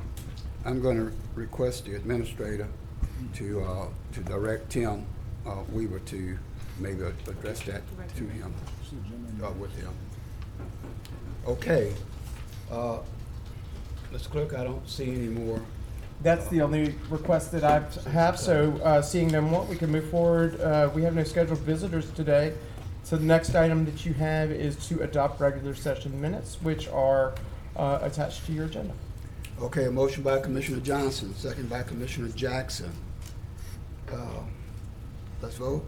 going to request the administrator to direct Tim Weaver to maybe address that to him, with him. Okay. Mr. Clerk, I don't see any more. That's the only request that I have, so seeing no more, we can move forward. We have no scheduled visitors today, so the next item that you have is to adopt regular session minutes, which are attached to your agenda. Okay, a motion by Commissioner Johnson, second by Commissioner Jackson. Let's vote.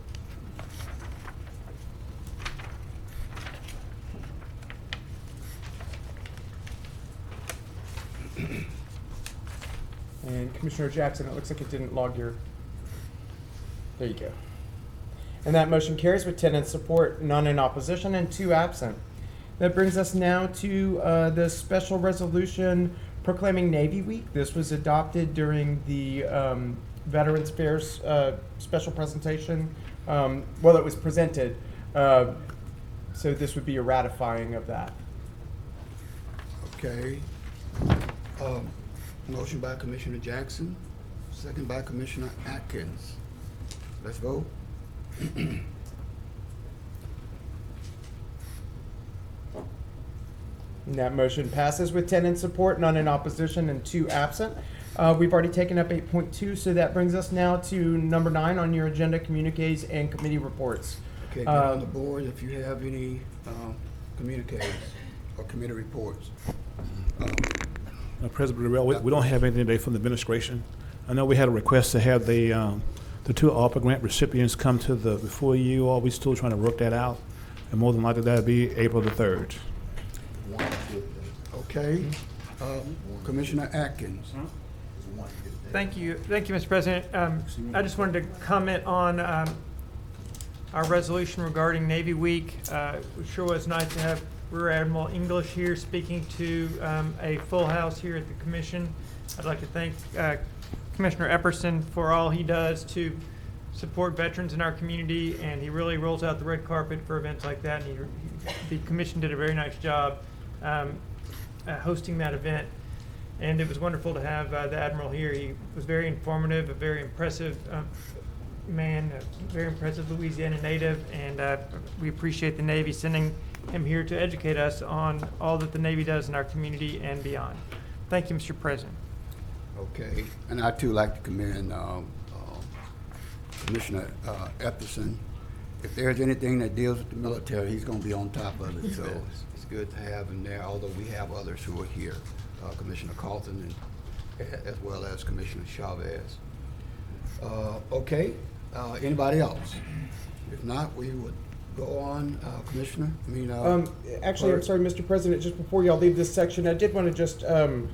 And Commissioner Jackson, it looks like it didn't log your, there you go. And that motion carries with 10 in support, none in opposition, and 2 absent. That brings us now to the special resolution proclaiming Navy Week. This was adopted during the Veterans Affairs special presentation. Well, it was presented, so this would be a ratifying of that. Okay. Motion by Commissioner Jackson, second by Commissioner Atkins. Let's vote. And that motion passes with 10 in support, none in opposition, and 2 absent. We've already taken up 8.2, so that brings us now to number 9 on your agenda, communiques and committee reports. Okay, get on the board if you have any communiques or committee reports. President Burrell, we don't have anything today from the administration. I know we had a request to have the 2 ARPA grant recipients come to before you all. We're still trying to work that out, and more than likely that'll be April the 3rd. Okay. Commissioner Atkins. Thank you, Mr. President. I just wanted to comment on our resolution regarding Navy Week. It sure was nice to have Rear Admiral English here speaking to a full house here at the commission. I'd like to thank Commissioner Epperson for all he does to support veterans in our community, and he really rolls out the red carpet for events like that. And the commission did a very nice job hosting that event. And it was wonderful to have the Admiral here. He was very informative, a very impressive man, a very impressive Louisiana native, and we appreciate the Navy sending him here to educate us on all that the Navy does in our community and beyond. Thank you, Mr. President. Okay, and I too like to commend Commissioner Epperson. If there's anything that deals with the military, he's going to be on top of it. So it's good to have him there, although we have others who are here. Commissioner Carlton and as well as Commissioner Chavez. Okay, anybody else? If not, we would go on, Commissioner. Actually, I'm sorry, Mr. President, just before y'all leave this section, I did want to just, on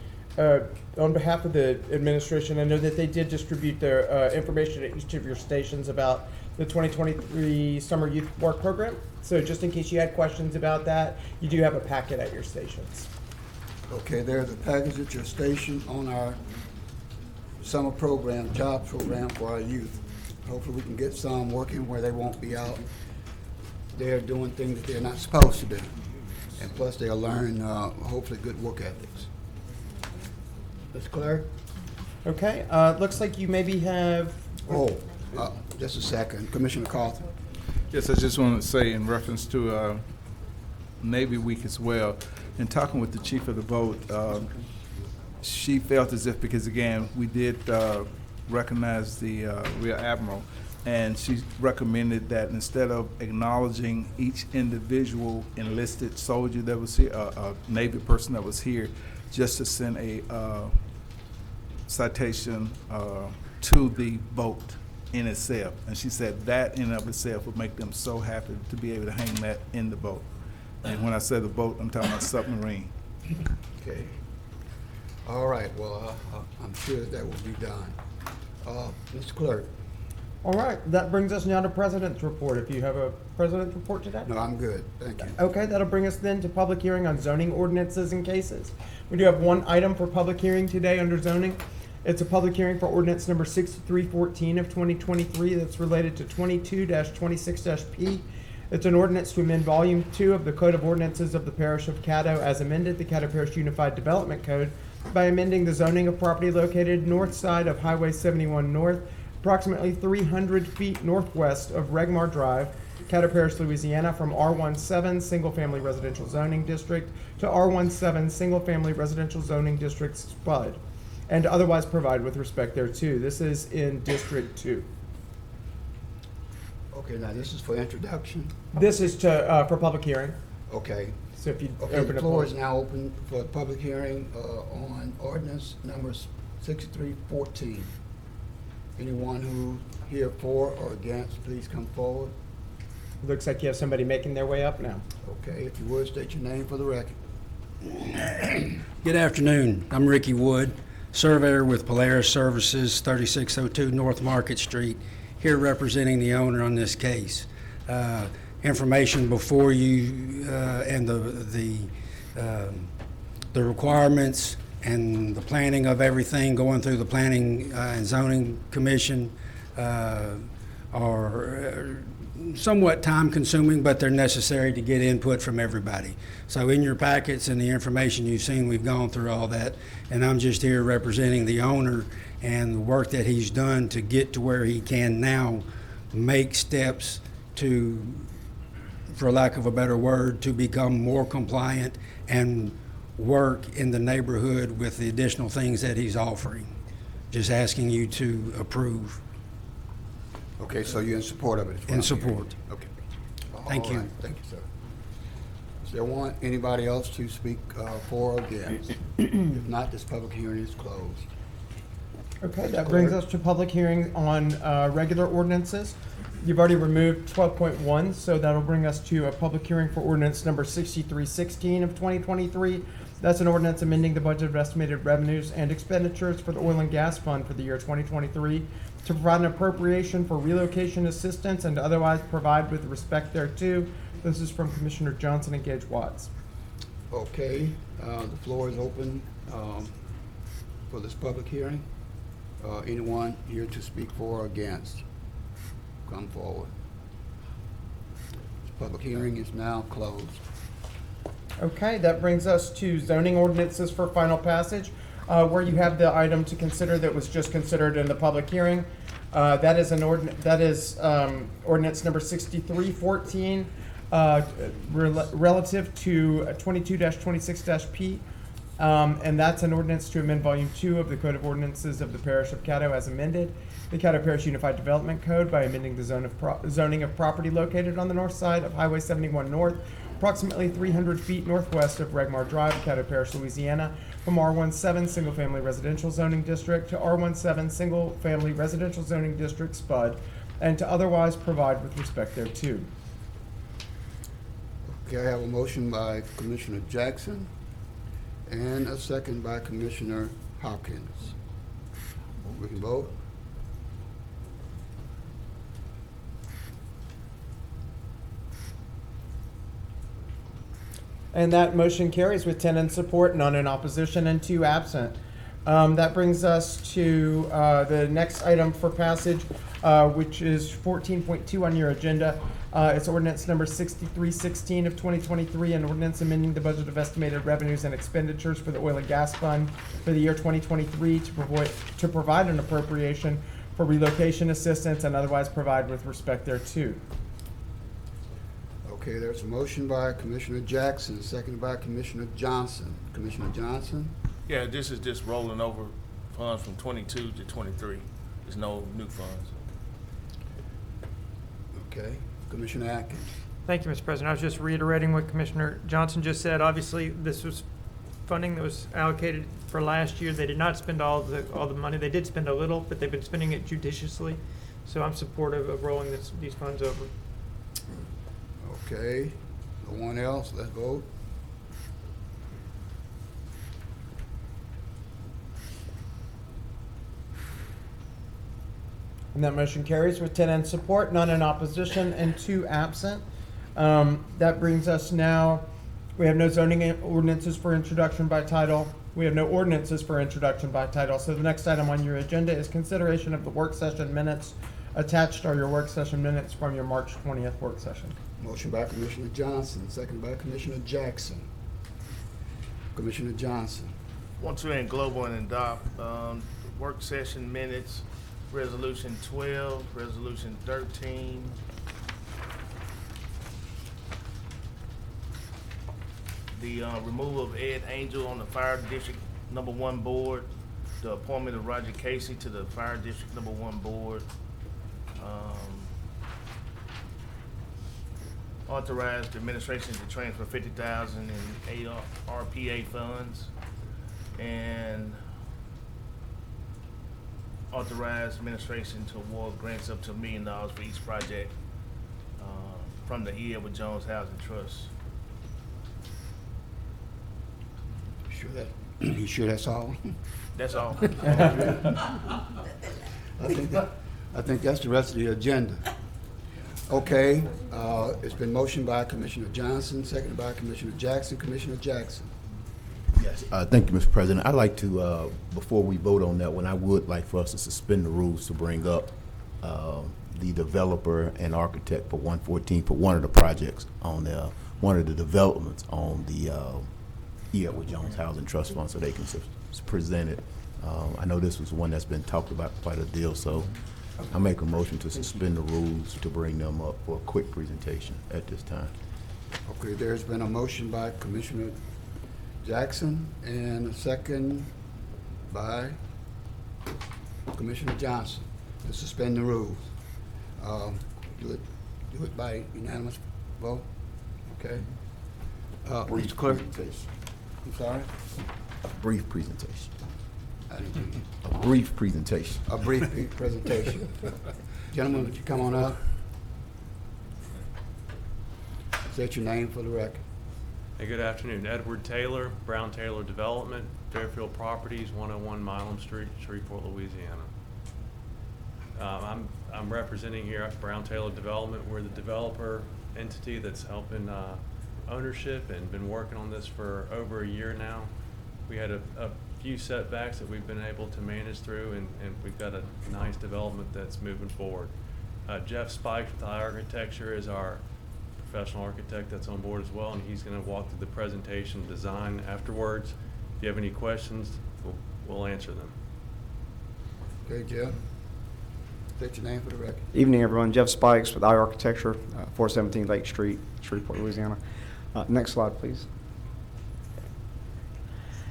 behalf of the administration, I know that they did distribute their information at each of your stations about the 2023 Summer Youth Work Program. So just in case you had questions about that, you do have a packet at your stations. Okay, there's a package at your station on our summer program, job program for our youth. Hopefully we can get some working where they won't be out there doing things that they're not supposed to do. And plus they'll learn, hopefully, good work ethics. Mr. Clerk? Okay, looks like you maybe have... Just a second. Commissioner Carlton. Yes, I just wanted to say in reference to Navy Week as well, in talking with the chief of the boat, she felt as if, because again, we did recognize the Rear Admiral, and she recommended that instead of acknowledging each individual enlisted soldier that was here, a Navy person that was here, just to send a citation to the boat in itself. And she said that in and of itself would make them so happy to be able to hang that in the boat. And when I say the boat, I'm talking about submarine. Okay. All right. Well, I'm sure that will be done. Mr. Clerk. All right. That brings us now to President's report. If you have a President's report today? No, I'm good. Thank you. Okay. That'll bring us then to public hearing on zoning ordinances and cases. We do have one item for public hearing today under zoning. It's a public hearing for ordinance number 6314 of 2023 that's related to 22-26-P. It's an ordinance to amend Volume 2 of the Code of Ordinances of the Parish of Caddo as amended, the Caddo Parish Unified Development Code, by amending the zoning of property located north side of Highway 71 North, approximately 300 feet northwest of Regmar Drive, Caddo Parish, Louisiana, from R17 Single Family Residential Zoning District to R17 Single Family Residential Zoning District SPUD, and otherwise provide with respect thereto. This is in District 2. Okay, now this is for introduction. This is to for public hearing. Okay. So if you Okay, open the up. floor is now open for public hearing on ordinance number 6314. Anyone who here for or against, please come forward. Looks like you have somebody making their way up now. Okay, if you would, state your name for the record. Good afternoon. I'm Ricky Wood, surveyor with Polaris Services, 3602 North Market Street, here representing the owner on this case. Information before you and the requirements and the planning of everything going through the Planning and Zoning Commission are somewhat time consuming, but they're necessary to get input from everybody. So in your packets and the information you've seen, we've gone through all that, and I'm just here representing the owner and the work that he's done to get to where he can now make steps to, for lack of a better word, to become more compliant and work in the neighborhood with the additional things that he's offering. Just asking you to approve. Okay, so you're in support of it? In support. Okay. Thank you. All right. Thank you, sir. Is there anybody else to speak for or against? If not, this public hearing is closed. Okay, that brings us to public hearing on regular ordinances. You've already removed 12.1, so that'll bring us to a public hearing for ordinance number 6316 of 2023. That's an ordinance amending the budget of estimated revenues and expenditures for the oil and gas fund for the year 2023 to provide an appropriation for relocation assistance and to otherwise provide with respect thereto. This is from Commissioner Johnson and Gage Watts. Okay, the floor is open for this public hearing. Anyone here to speak for or against? Come forward. This public hearing is now closed. Okay, that brings us to zoning ordinances for final passage, where you have the item to consider that was just considered in the public hearing. That is ordinance number 6314, relative to 22-26-P. And that's an ordinance to amend Volume 2 of the Code of Ordinances of the Parish of Caddo as amended, the Caddo Parish Unified Development Code by amending the zoning of property located on the north side of Highway 71 North, approximately 300 feet northwest of Regmar Drive, Caddo Parish, Louisiana, from R17 Single Family Residential Zoning District to R17 Single Family Residential Zoning District SPUD, and to otherwise provide with respect thereto. Okay, I have a motion by Commissioner Jackson and a second by Commissioner Hopkins. We can vote. And that motion carries with 10 in support, none in opposition, and 2 absent. That brings us to the next item for passage, which is 14.2 on your agenda. It's ordinance number 6316 of 2023, an ordinance amending the budget of estimated revenues and expenditures for the oil and gas fund for the year 2023 to provide an appropriation for relocation assistance and otherwise provide with respect thereto. Okay, there's a motion by Commissioner Jackson, seconded by Commissioner Johnson. Commissioner Johnson? Yeah, this is just rolling over funds from 22 to 23. There's no new funds. Okay, Commissioner Atkins. Thank you, Mr. President. I was just reiterating what Commissioner Johnson just said. Obviously, this was funding that was allocated for last year. They did not spend all the money. They did spend a little, but they've been spending it judiciously. So I'm supportive of rolling these funds over. Okay, no one else, let's vote. And that motion carries with 10 in support, none in opposition, and 2 absent. That brings us now, we have no zoning ordinances for introduction by title. We have no ordinances for introduction by title. So the next item on your agenda is consideration of the work session minutes. Attached are your work session minutes from your March 20th work session. Motion by Commissioner Johnson, second by Commissioner Jackson. Commissioner Johnson. Want to global and adopt work session minutes, resolution 12, resolution 13. The removal of Ed Angel on the Fire District number 1 board, the appointment of Roger Casey to the Fire District number 1 board. Authorized the administration to transfer $50,000 in RPA funds, and authorized administration to award grants up to $1 million for each project from the E. Edward Jones Housing Trust. You sure that's all? That's all. I think that's the rest of the agenda. Okay, it's been motioned by Commissioner Johnson, seconded by Commissioner Jackson. Commissioner Jackson. Yes. Thank you, Mr. President. I'd like to, before we vote on that one, I would like for us to suspend the rules to bring up the developer and architect for 114 for one of the projects on one of the developments on the E. Edward Jones Housing Trust Fund, so they can present it. I know this was one that's been talked about quite a deal, so I make a motion to suspend the rules to bring them up for a quick presentation at this time. Okay, there's been a motion by Commissioner Jackson and a second by Commissioner Johnson to suspend the rules. Do it by unanimous vote. Okay. Mr. Clerk. I'm sorry. A brief presentation. I didn't hear you. A brief presentation. A brief presentation. Gentlemen, would you come on up? State your name for the record. Hey, good afternoon. Edward Taylor, Brown Taylor Development, Fairfield Properties, 101 Milam Street, Shreveport, Louisiana. I'm representing here at Brown Taylor Development. We're the developer entity that's helping ownership and been working on this for over a year now. We had a few setbacks that we've been able to manage through, and we've got a nice development that's moving forward. Jeff Spikes with High Architecture is our professional architect that's on board as well, and he's going to walk through the presentation design afterwards. If you have any questions, we'll answer them. Okay, Jeff. State your name for the record. Evening, everyone. Jeff Spikes with Architecture, 417 Lake Street, Shreveport, Louisiana. Next slide, please.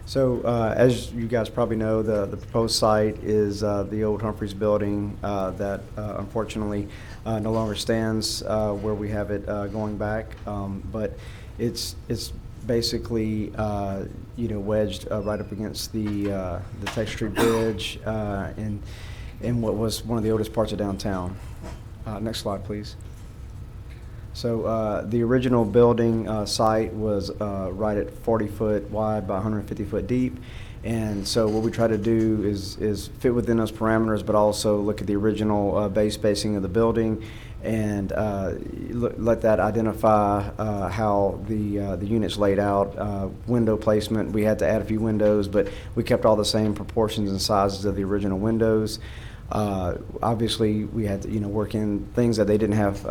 So, as you guys probably know, the proposed site is the old Humphreys building that unfortunately no longer stands where we have it going back. But it's basically wedged right up against the Texas Street Bridge in what was one of the oldest parts of downtown. Next slide, please. So the original building site was right at 40 foot wide by 150 foot deep. And so what we try to do is fit within those parameters, but also look at the original base spacing of the building and let that identify how the units laid out. Window placement, we had to add a few windows, but we kept all the same proportions and sizes of the original windows. Obviously, we had to, work in things that they didn't have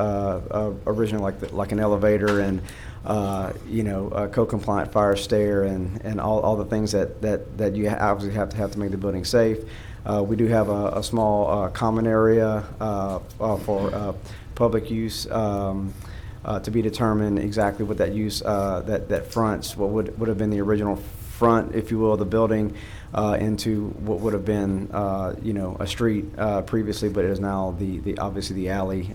originally, like an elevator and a code-compliant fire stair and all the things that you obviously have to make the building safe. We do have a small common area for public use to be determined exactly what that use that fronts what would have been the original front, if you will, of the building into what would have been a street previously, but it is now the obviously the alley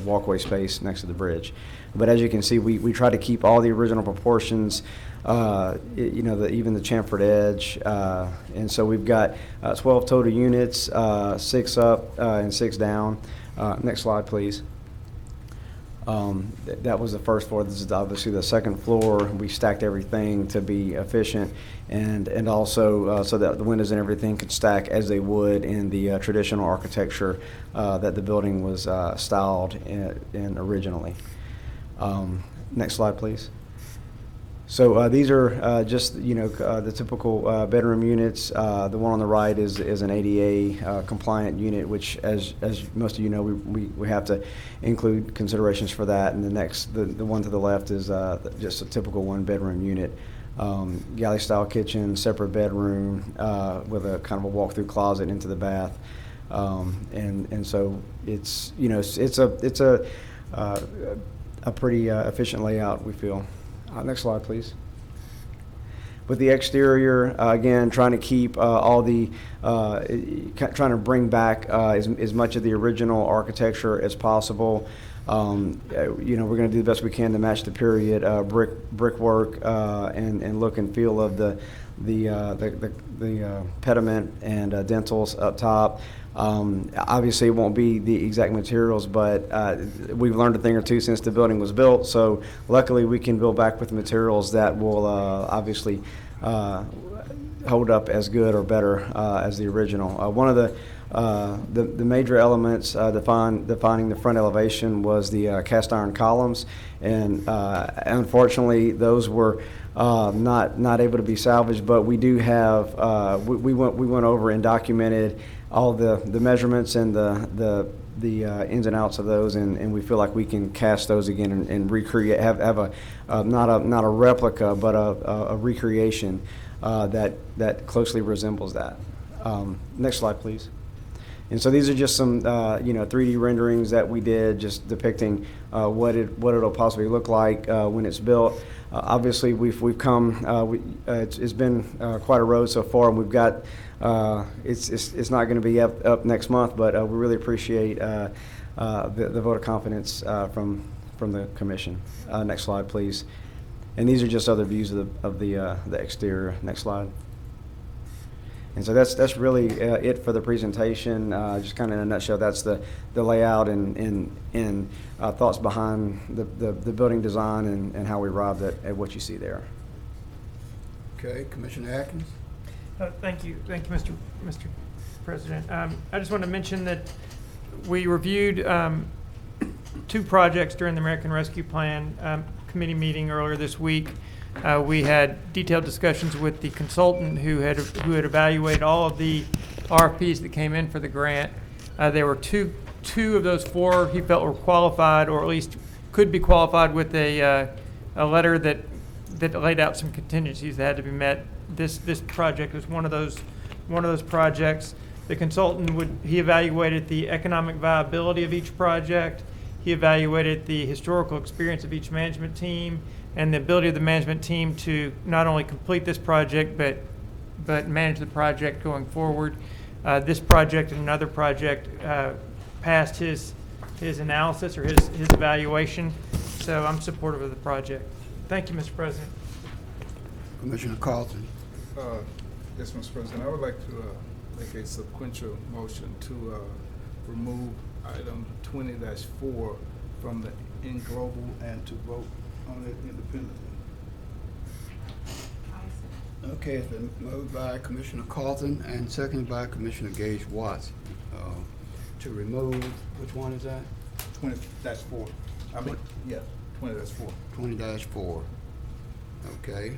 walkway space next to the bridge. But as you can see, we try to keep all the original proportions, even the chamfered edge, and so we've got 12 total units, 6 up and 6 down. Next slide, please. That was the first floor. This is obviously the second floor. We stacked everything to be efficient and also so that the windows and everything could stack as they would in the traditional architecture that the building was styled in originally. Next slide, please. So these are just the typical bedroom units. The one on the right is an ADA compliant unit, which, as most of you know, we have to include considerations for that. And the one to the left is just a typical 1-bedroom unit, galley style kitchen, separate bedroom with a kind of a walk-through closet into the bath, and so it's a pretty efficient layout, we feel. Next slide, please. With the exterior, again, trying to keep all the, trying to bring back as much of the original architecture as possible. We're going to do the best we can to match the period brickwork and look and feel of the pediment and dentils up top. Obviously, it won't be the exact materials, but we've learned a thing or two since the building was built. So luckily, we can build back with materials that will obviously hold up as good or better as the original. One of the major elements defining the front elevation was the cast iron columns, and unfortunately, those were not able to be salvaged. But we do have we went over and documented all the measurements and the ins and outs of those, and we feel like we can cast those again and recreate, have a not a replica, but a recreation that closely resembles that. Next slide, please. And so these are just some 3D renderings that we did, just depicting what it'll possibly look like when it's built. Obviously, we've come. It's been quite a road so far, and we've got. It's not going to be up next month, but we really appreciate the vote of confidence from the commission. Next slide, please. And these are just other views of the exterior. Next slide. And so that's really it for the presentation. Just kind of in a nutshell, that's the layout and thoughts behind the building design and how we arrived at what you see there. Okay, Commissioner Atkins? Thank you, Mr. President. I just want to mention that we reviewed 2 projects during the American Rescue Plan committee meeting earlier this week. We had detailed discussions with the consultant who had evaluated all of the RFPs that came in for the grant. There were two of those 4 he felt were qualified, or at least could be qualified, with a letter that laid out some contingencies that had to be met. This project was one of those projects. The consultant he evaluated the economic viability of each project. He evaluated the historical experience of each management team and the ability of the management team to not only complete this project but manage the project going forward. This project and another project passed his analysis or his evaluation, so I'm supportive of the project. Thank you, Mr. President. Commissioner Carlton? Yes, Mr. President, I would like to make a sequential motion to remove item 20-4 from the in global and to vote on it independently. Okay, it's been moved by Commissioner Carlton and seconded by Commissioner Gage Watts to remove, which one is that? 20-4. I mean, yeah, 20-4. 20-4. Okay.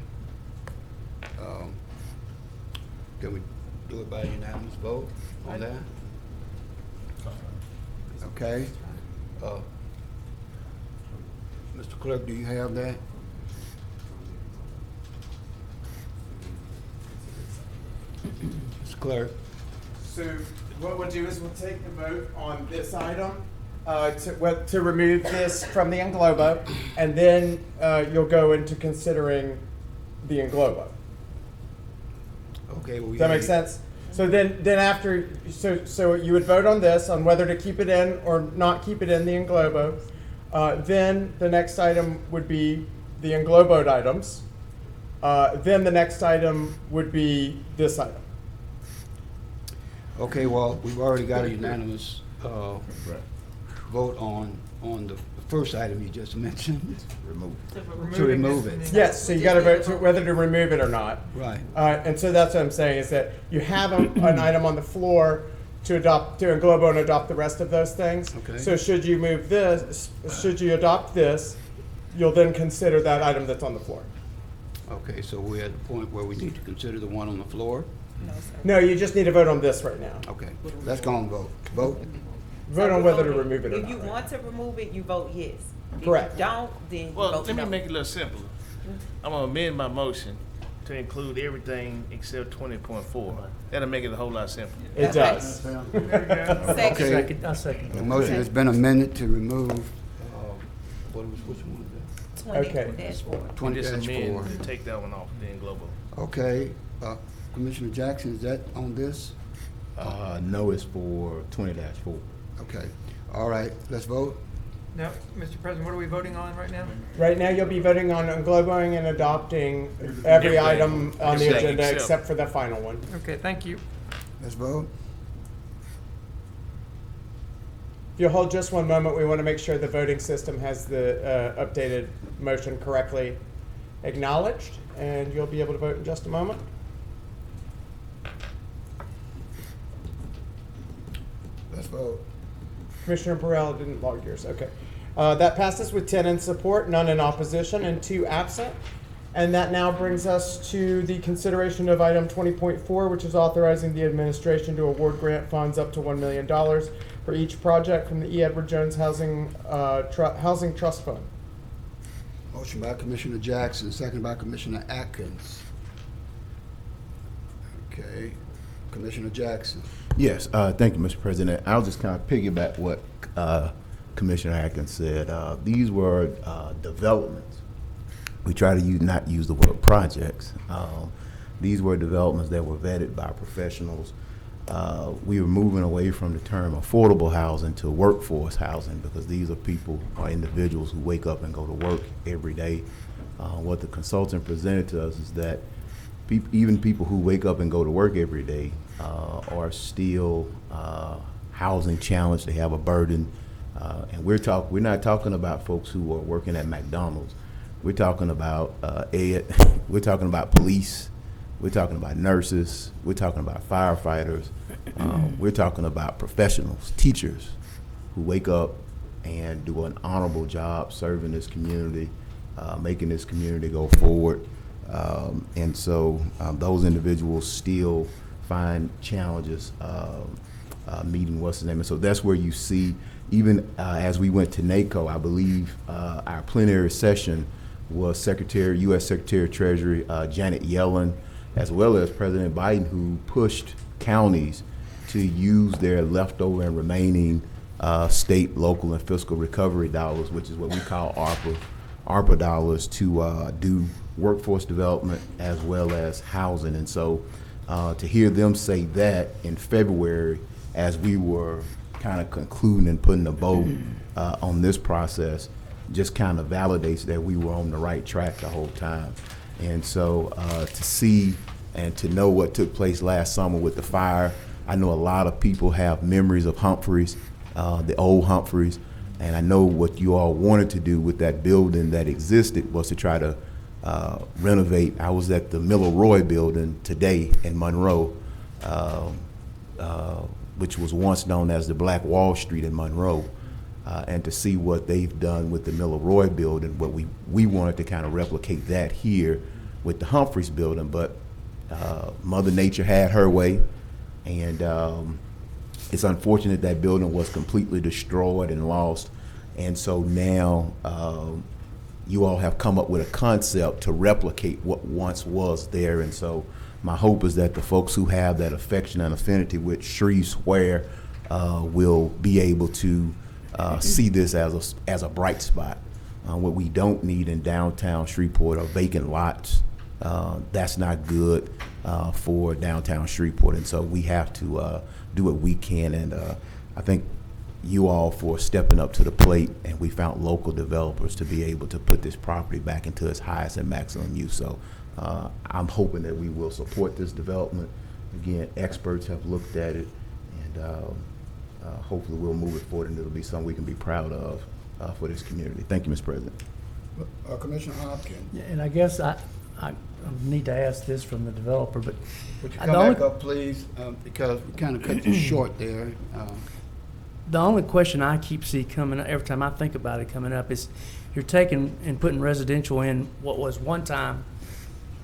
Can we do it by unanimous vote on that? Okay. Mr. Clerk, do you have that? Mr. Clerk? So what we'll do is we'll take the vote on this item to remove this from the englobo, and then you'll go into considering the englobo. Okay. Well, Does that make sense? So then after, so you would vote on this, on whether to keep it in or not keep it in the englobo. Then the next item would be the engloboed items. Then the next item would be this item. Okay, well, we've already got a unanimous vote on the first item you just mentioned. To remove it. Yes, so you got to vote whether to remove it or not. Right. And so that's what I'm saying, is that you have an item on the floor to englobo and adopt the rest of those things. Okay. So should you move this, should you adopt this, you'll then consider that item that's on the floor. Okay, so we're at the point where we need to consider the one on the floor? No, you just need to vote on this right now. Okay, let's go and vote. Vote? Vote on whether to remove it or If not. you want to remove it, you vote yes. Correct. If you don't, then you Well, vote let me no. make it a little simpler. I'm gonna amend my motion to include everything except 20.4. That'll make it a whole lot simpler. It does. Okay. I second. The motion has been amended to remove, which one is that? Okay. 20-4. Just amend to take that one off, then global. Okay, Commissioner Jackson, is that on this? No, it's for 20-4. Okay, all right, let's vote. No, Mr. President, what are we voting on right now? Right now, you'll be voting on engloboing and adopting every item on the agenda except for the final one. Okay, thank you. Let's vote. If you'll hold just one moment, we want to make sure the voting system has the updated motion correctly acknowledged, and you'll be able to vote in just a moment. Let's vote. Commissioner Burrell didn't log yours. Okay. That passes with 10 in support, none in opposition, and 2 absent. And that now brings us to the consideration of item 20.4, which is authorizing the administration to award grant funds up to $1 million for each project from the E. Edward Jones Housing Trust Fund. Motion by Commissioner Jackson, second by Commissioner Atkins. Okay, Commissioner Jackson. Yes, thank you, Mr. President. I'll just kind of piggyback what Commissioner Atkins said. These were developments. We try to not use the word projects. These were developments that were vetted by professionals. We were moving away from the term affordable housing to workforce housing, because these are people or individuals who wake up and go to work every day. What the consultant presented to us is that even people who wake up and go to work every day are still housing challenged. They have a burden, and we're not talking about folks who are working at McDonald's. We're talking about ed. We're talking about police. We're talking about nurses. We're talking about firefighters. We're talking about professionals, teachers, who wake up and do an honorable job serving this community, making this community go forward. And so those individuals still find challenges meeting what's the name. And so that's where you see, even as we went to NACO, I believe our plenary session was U.S. Secretary of Treasury Janet Yellen, as well as President Biden, who pushed counties to use their leftover and remaining state, local, and fiscal recovery dollars, which is what we call ARPA dollars, to do workforce development as well as housing. And so to hear them say that in February, as we were kind of concluding and putting a bow on this process, just kind of validates that we were on the right track the whole time. And so to see and to know what took place last summer with the fire, I know a lot of people have memories of Humphreys, the old Humphreys, and I know what you all wanted to do with that building that existed was to try to renovate. I was at the Miller Roy building today in Monroe, which was once known as the Black Wall Street in Monroe. And to see what they've done with the Miller Roy building, what we wanted to kind of replicate that here with the Humphreys building, but Mother Nature had her way, and it's unfortunate that building was completely destroyed and lost. And so now you all have come up with a concept to replicate what once was there. And so my hope is that the folks who have that affection and affinity with Shreve Square will be able to see this as a bright spot. What we don't need in downtown Shreveport are vacant lots. That's not good for downtown Shreveport, and so we have to do what we can. And I think you all for stepping up to the plate, and we found local developers to be able to put this property back into its highest and maximum use. So I'm hoping that we will support this development. Again, experts have looked at it, and hopefully we'll move it forward, and it'll be something we can be proud of for this community. Thank you, Mr. President. Commissioner Hopkins. Yeah, and I guess I need to ask this from the developer, but would you come back up, please, because we kind of cut this short there. The only question I keep see coming up every time I think about it coming up is you're taking and putting residential in what was one time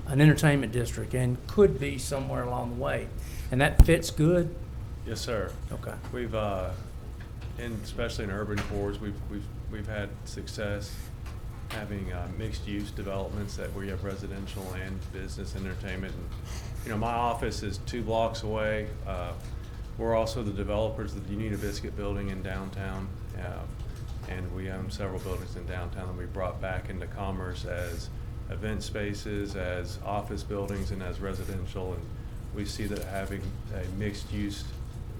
an entertainment district and could be somewhere along the way, and that fits good. Yes, sir. Okay. We've, especially in urban cores, we've had success having mixed-use developments that where you have residential and business entertainment. And, my office is 2 blocks away. We're also the developers of the Unita Biscuit building in downtown, and we own several buildings in downtown that we brought back into commerce as event spaces, as office buildings, and as residential. And we see that having a mixed-use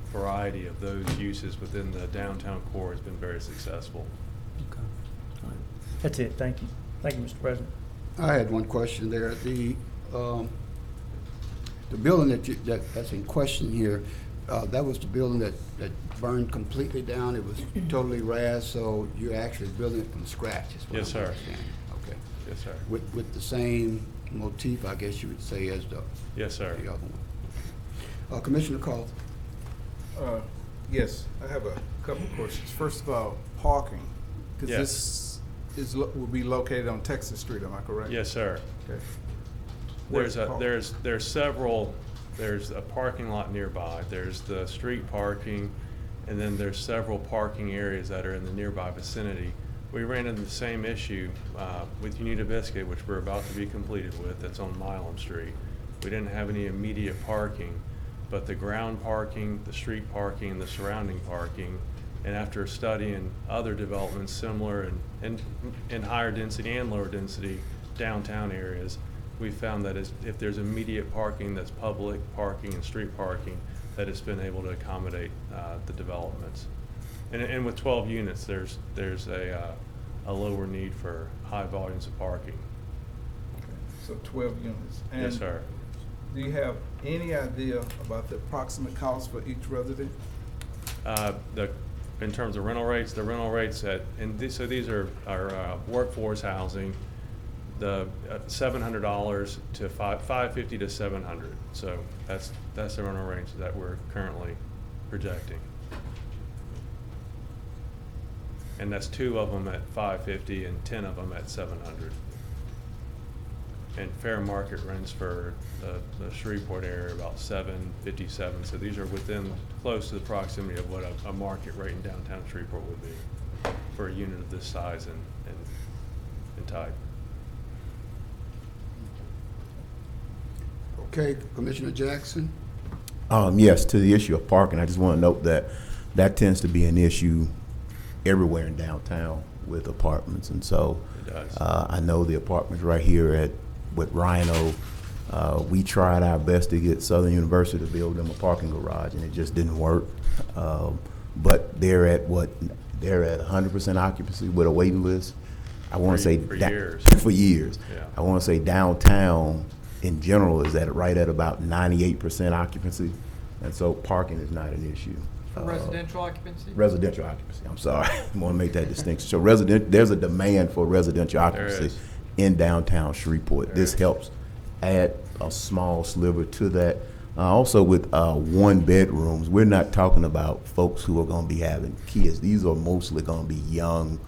variety of those uses within the downtown core has been very successful. Okay. All right. That's it. Thank you. Thank you, Mr. President. I had one question there. The building that's in question here, that was the building that burned completely down. It was totally razed, so you're actually building it from scratch. Is what Yes, I'm sir. understanding. Okay. Yes, sir. With the same motif, I guess you would say, as the Yes, sir. The other one. Commissioner Call. Yes, I have a couple of questions. First of all, parking, because this will be located on Texas Street. Am I correct? Yes, sir. Okay. There's several. There's a parking lot nearby. There's the street parking, and then there's several parking areas that are in the nearby vicinity. We ran into the same issue with Unita Biscuit, which we're about to be completed with. That's on Milam Street. We didn't have any immediate parking, but the ground parking, the street parking, the surrounding parking, and after studying other developments similar in higher density and lower density downtown areas, we found that if there's immediate parking that's public parking and street parking, that it's been able to accommodate the developments. And with 12 units, there's a lower need for high volumes of parking. Okay. So 12 units. And yes, sir. Do you have any idea about the approximate cost for each resident? In terms of rental rates, the rental rates so these are workforce housing, the $700 to $550 to $700. So that's the rental range that we're currently projecting. And that's 2 of them at $550 and 10 of them at $700. And fair market rents for the Shreveport area about $757. So these are within close to the proximity of what a market rate in downtown Shreveport would be for a unit of this size and type. Okay, Commissioner Jackson? Yes, to the issue of parking, I just want to note that that tends to be an issue everywhere in downtown with apartments. And so It does. I know the apartments right here with Rhino, we tried our best to get Southern University to build them a parking garage, and it just didn't work. But they're at 100% occupancy with a waiting list. I want to say For years. For years. Yeah. I want to say downtown in general is right at about 98% occupancy, and so parking is not an issue. For residential occupancy? Residential occupancy, I'm sorry. I want to make that distinction. So there's a demand for residential occupancy in downtown Shreveport. This helps add a small sliver to that. Also with 1-bedrooms, we're not talking about folks who are going to be having kids. These are mostly going to be young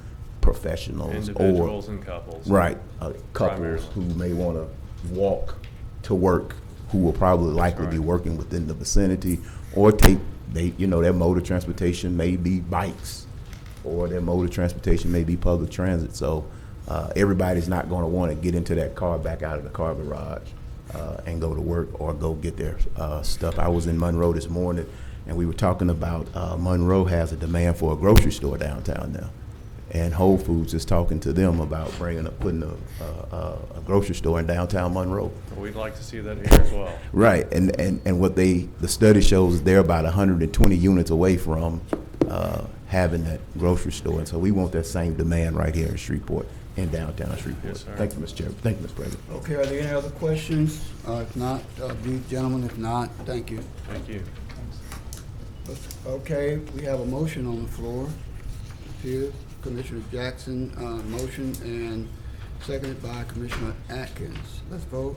professionals. Individuals and couples. Right, couples Primarily. who may want to walk to work, who will probably likely be working within the vicinity, or their mode of transportation may be bikes, or their mode of transportation may be public transit. So everybody's not going to want to get into that car, back out of the car garage, and go to work or go get their stuff. I was in Monroe this morning, and we were talking about Monroe has a demand for a grocery store downtown now. And Whole Foods is talking to them about putting a grocery store in downtown Monroe. We'd like to see that here as well. Right, and what the study shows is they're about 120 units away from having that grocery store, and so we want that same demand right here in Shreveport, in downtown Shreveport. Yes, sir. Thank you, Mr. Chairman. Thank you, Mr. President. Okay, are there any other questions? If not, these gentlemen, if not, thank you. Thank you. Okay, we have a motion on the floor. Here, Commissioner Jackson, motion, and seconded by Commissioner Atkins. Let's vote.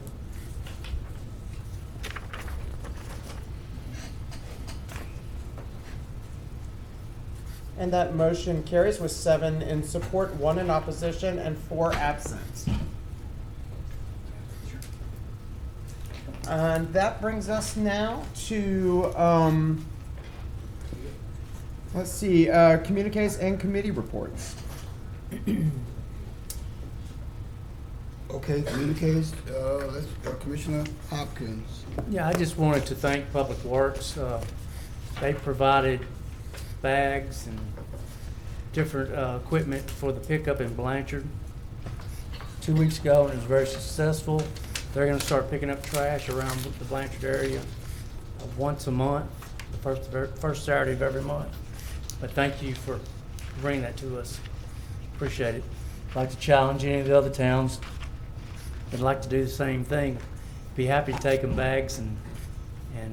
And that motion carries with 7 in support, 1 in opposition, and 4 absent. And that brings us now to, let's see, communiques and committee reports. Okay, communiques, let's go Commissioner Hopkins. Yeah, I just wanted to thank Public Works. They provided bags and different equipment for the pickup in Blanchard 2 weeks ago, and it was very successful. They're going to start picking up trash around the Blanchard area once a month, the first Saturday of every month. But thank you for bringing that to us. Appreciate it. I'd like to challenge any of the other towns that'd like to do the same thing. Be happy to take them bags and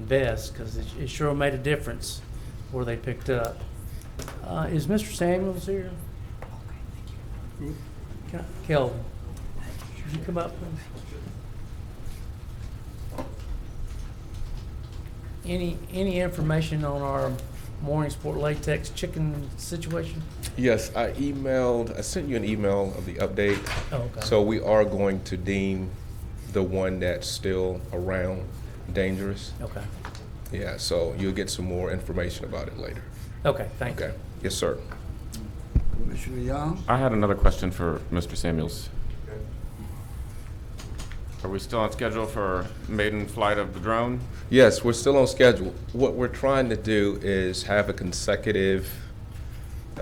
vests, because it sure made a difference where they picked up. Is Mr. Samuels here? Kelvin, could you come up, please? Any information on our Morningsport latex chicken situation? Yes, I sent you an email of the update. Oh, okay. So we are going to deem the one that's still around dangerous. Okay. Yeah, so you'll get some more information about it later. Okay, thank you. Okay, yes, sir. Commissioner Young? I had another question for Mr. Samuels. Are we still on schedule for maiden flight of the drone? Yes, we're still on schedule. What we're trying to do is have a consecutive,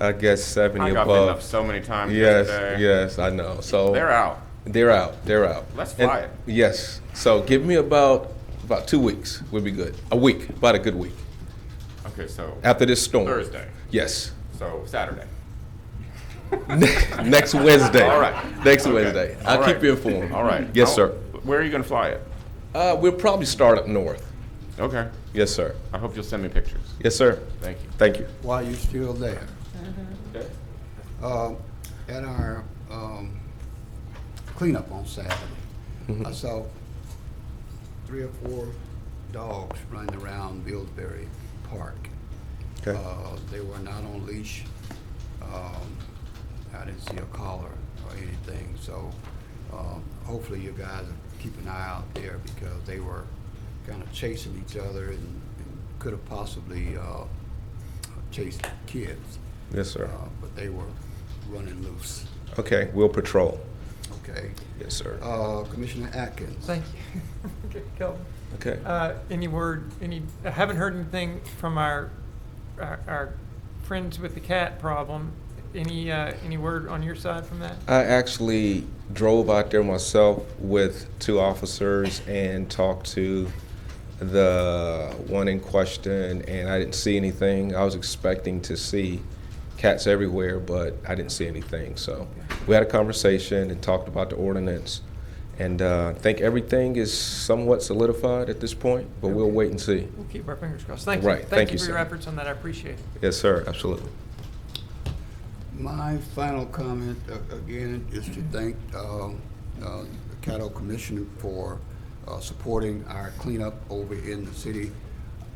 I guess, 70 I got above. bitten up so many times Yes, yesterday. yes, I know. So They're out. They're out. They're out. Let's fly it. Yes. So give me about 2 weeks. We'll be good. A week, about a good week. Okay, so After this storm. Thursday. Yes. So Saturday. Next Wednesday. All right. Next Okay. Wednesday. All I'll right. keep you informed. All right. Yes, sir. Where are you going to fly it? We'll probably start up north. Okay. Yes, sir. I hope you'll send me pictures. Yes, sir. Thank you. Thank you. While you're still there, Okay. at our cleanup on Saturday, I saw 3 or 4 dogs running around Billsbury Park. Okay. They were not on leash. I didn't see a collar or anything, so hopefully you guys keep an eye out there because they were kind of chasing each other and could have possibly chased kids. Yes, sir. But they were running loose. Okay, we'll patrol. Okay. Yes, sir. Commissioner Atkins. Thank you. Okay, Kelvin. Okay. Any word, I haven't heard anything from our friends with the cat problem. Any word on your side from that? I actually drove out there myself with 2 officers and talked to the one in question, and I didn't see anything. I was expecting to see cats everywhere, but I didn't see anything. So we had a conversation and talked about the ordinance, and I think everything is somewhat solidified at this point, but we'll wait and see. We'll keep our fingers crossed. Thank you. Right. Thank you for your sir. efforts on that. I appreciate it. Yes, sir. Absolutely. My final comment, again, is to thank the Caddo Commissioner for supporting our cleanup over in the city.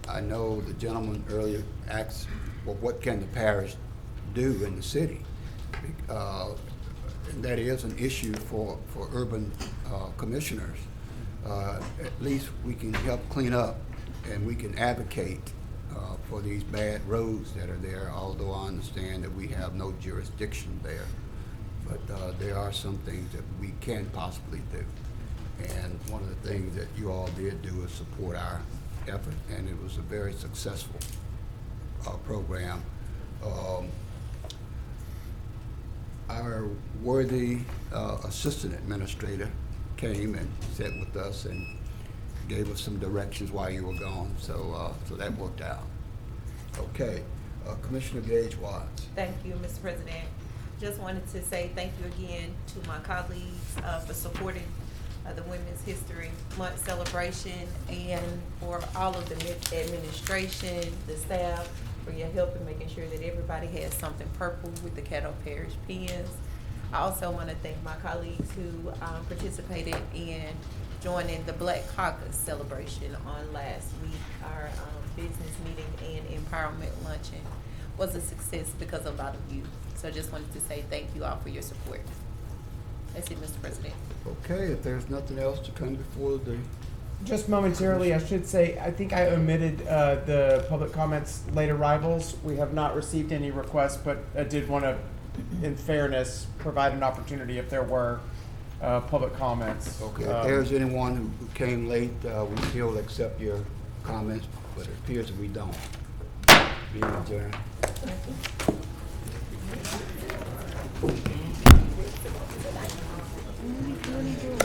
I know the gentleman earlier asked, well, what can the parish do in the city? And that is an issue for urban commissioners. At least we can help clean up and we can advocate for these bad roads that are there, although I understand that we have no jurisdiction there. But there are some things that we can possibly do. And one of the things that you all did do is support our effort, and it was a very successful program. Our worthy assistant administrator came and sat with us and gave us some directions while you were gone, so that worked out. Okay, Commissioner Gage Watts. Thank you, Mr. President. Just wanted to say thank you again to my colleagues for supporting the Women's History Month celebration, and for all of the administration, the staff, for your help in making sure that everybody has something purple with the Caddo Parish pins. I also want to thank my colleagues who participated in joining the Black Caucus celebration on last week. Our business meeting and empowerment luncheon was a success because of a lot of you. So just wanted to say thank you all for your support. That's it, Mr. President. Okay, if there's nothing else to come before the... Just momentarily, I should say, I think I omitted the public comments, late arrivals. We have not received any requests, but I did want to, in fairness, provide an opportunity if there were public comments. Okay, if there's anyone who came late, we still accept your comments, but it appears that we don't. Meeting adjourned.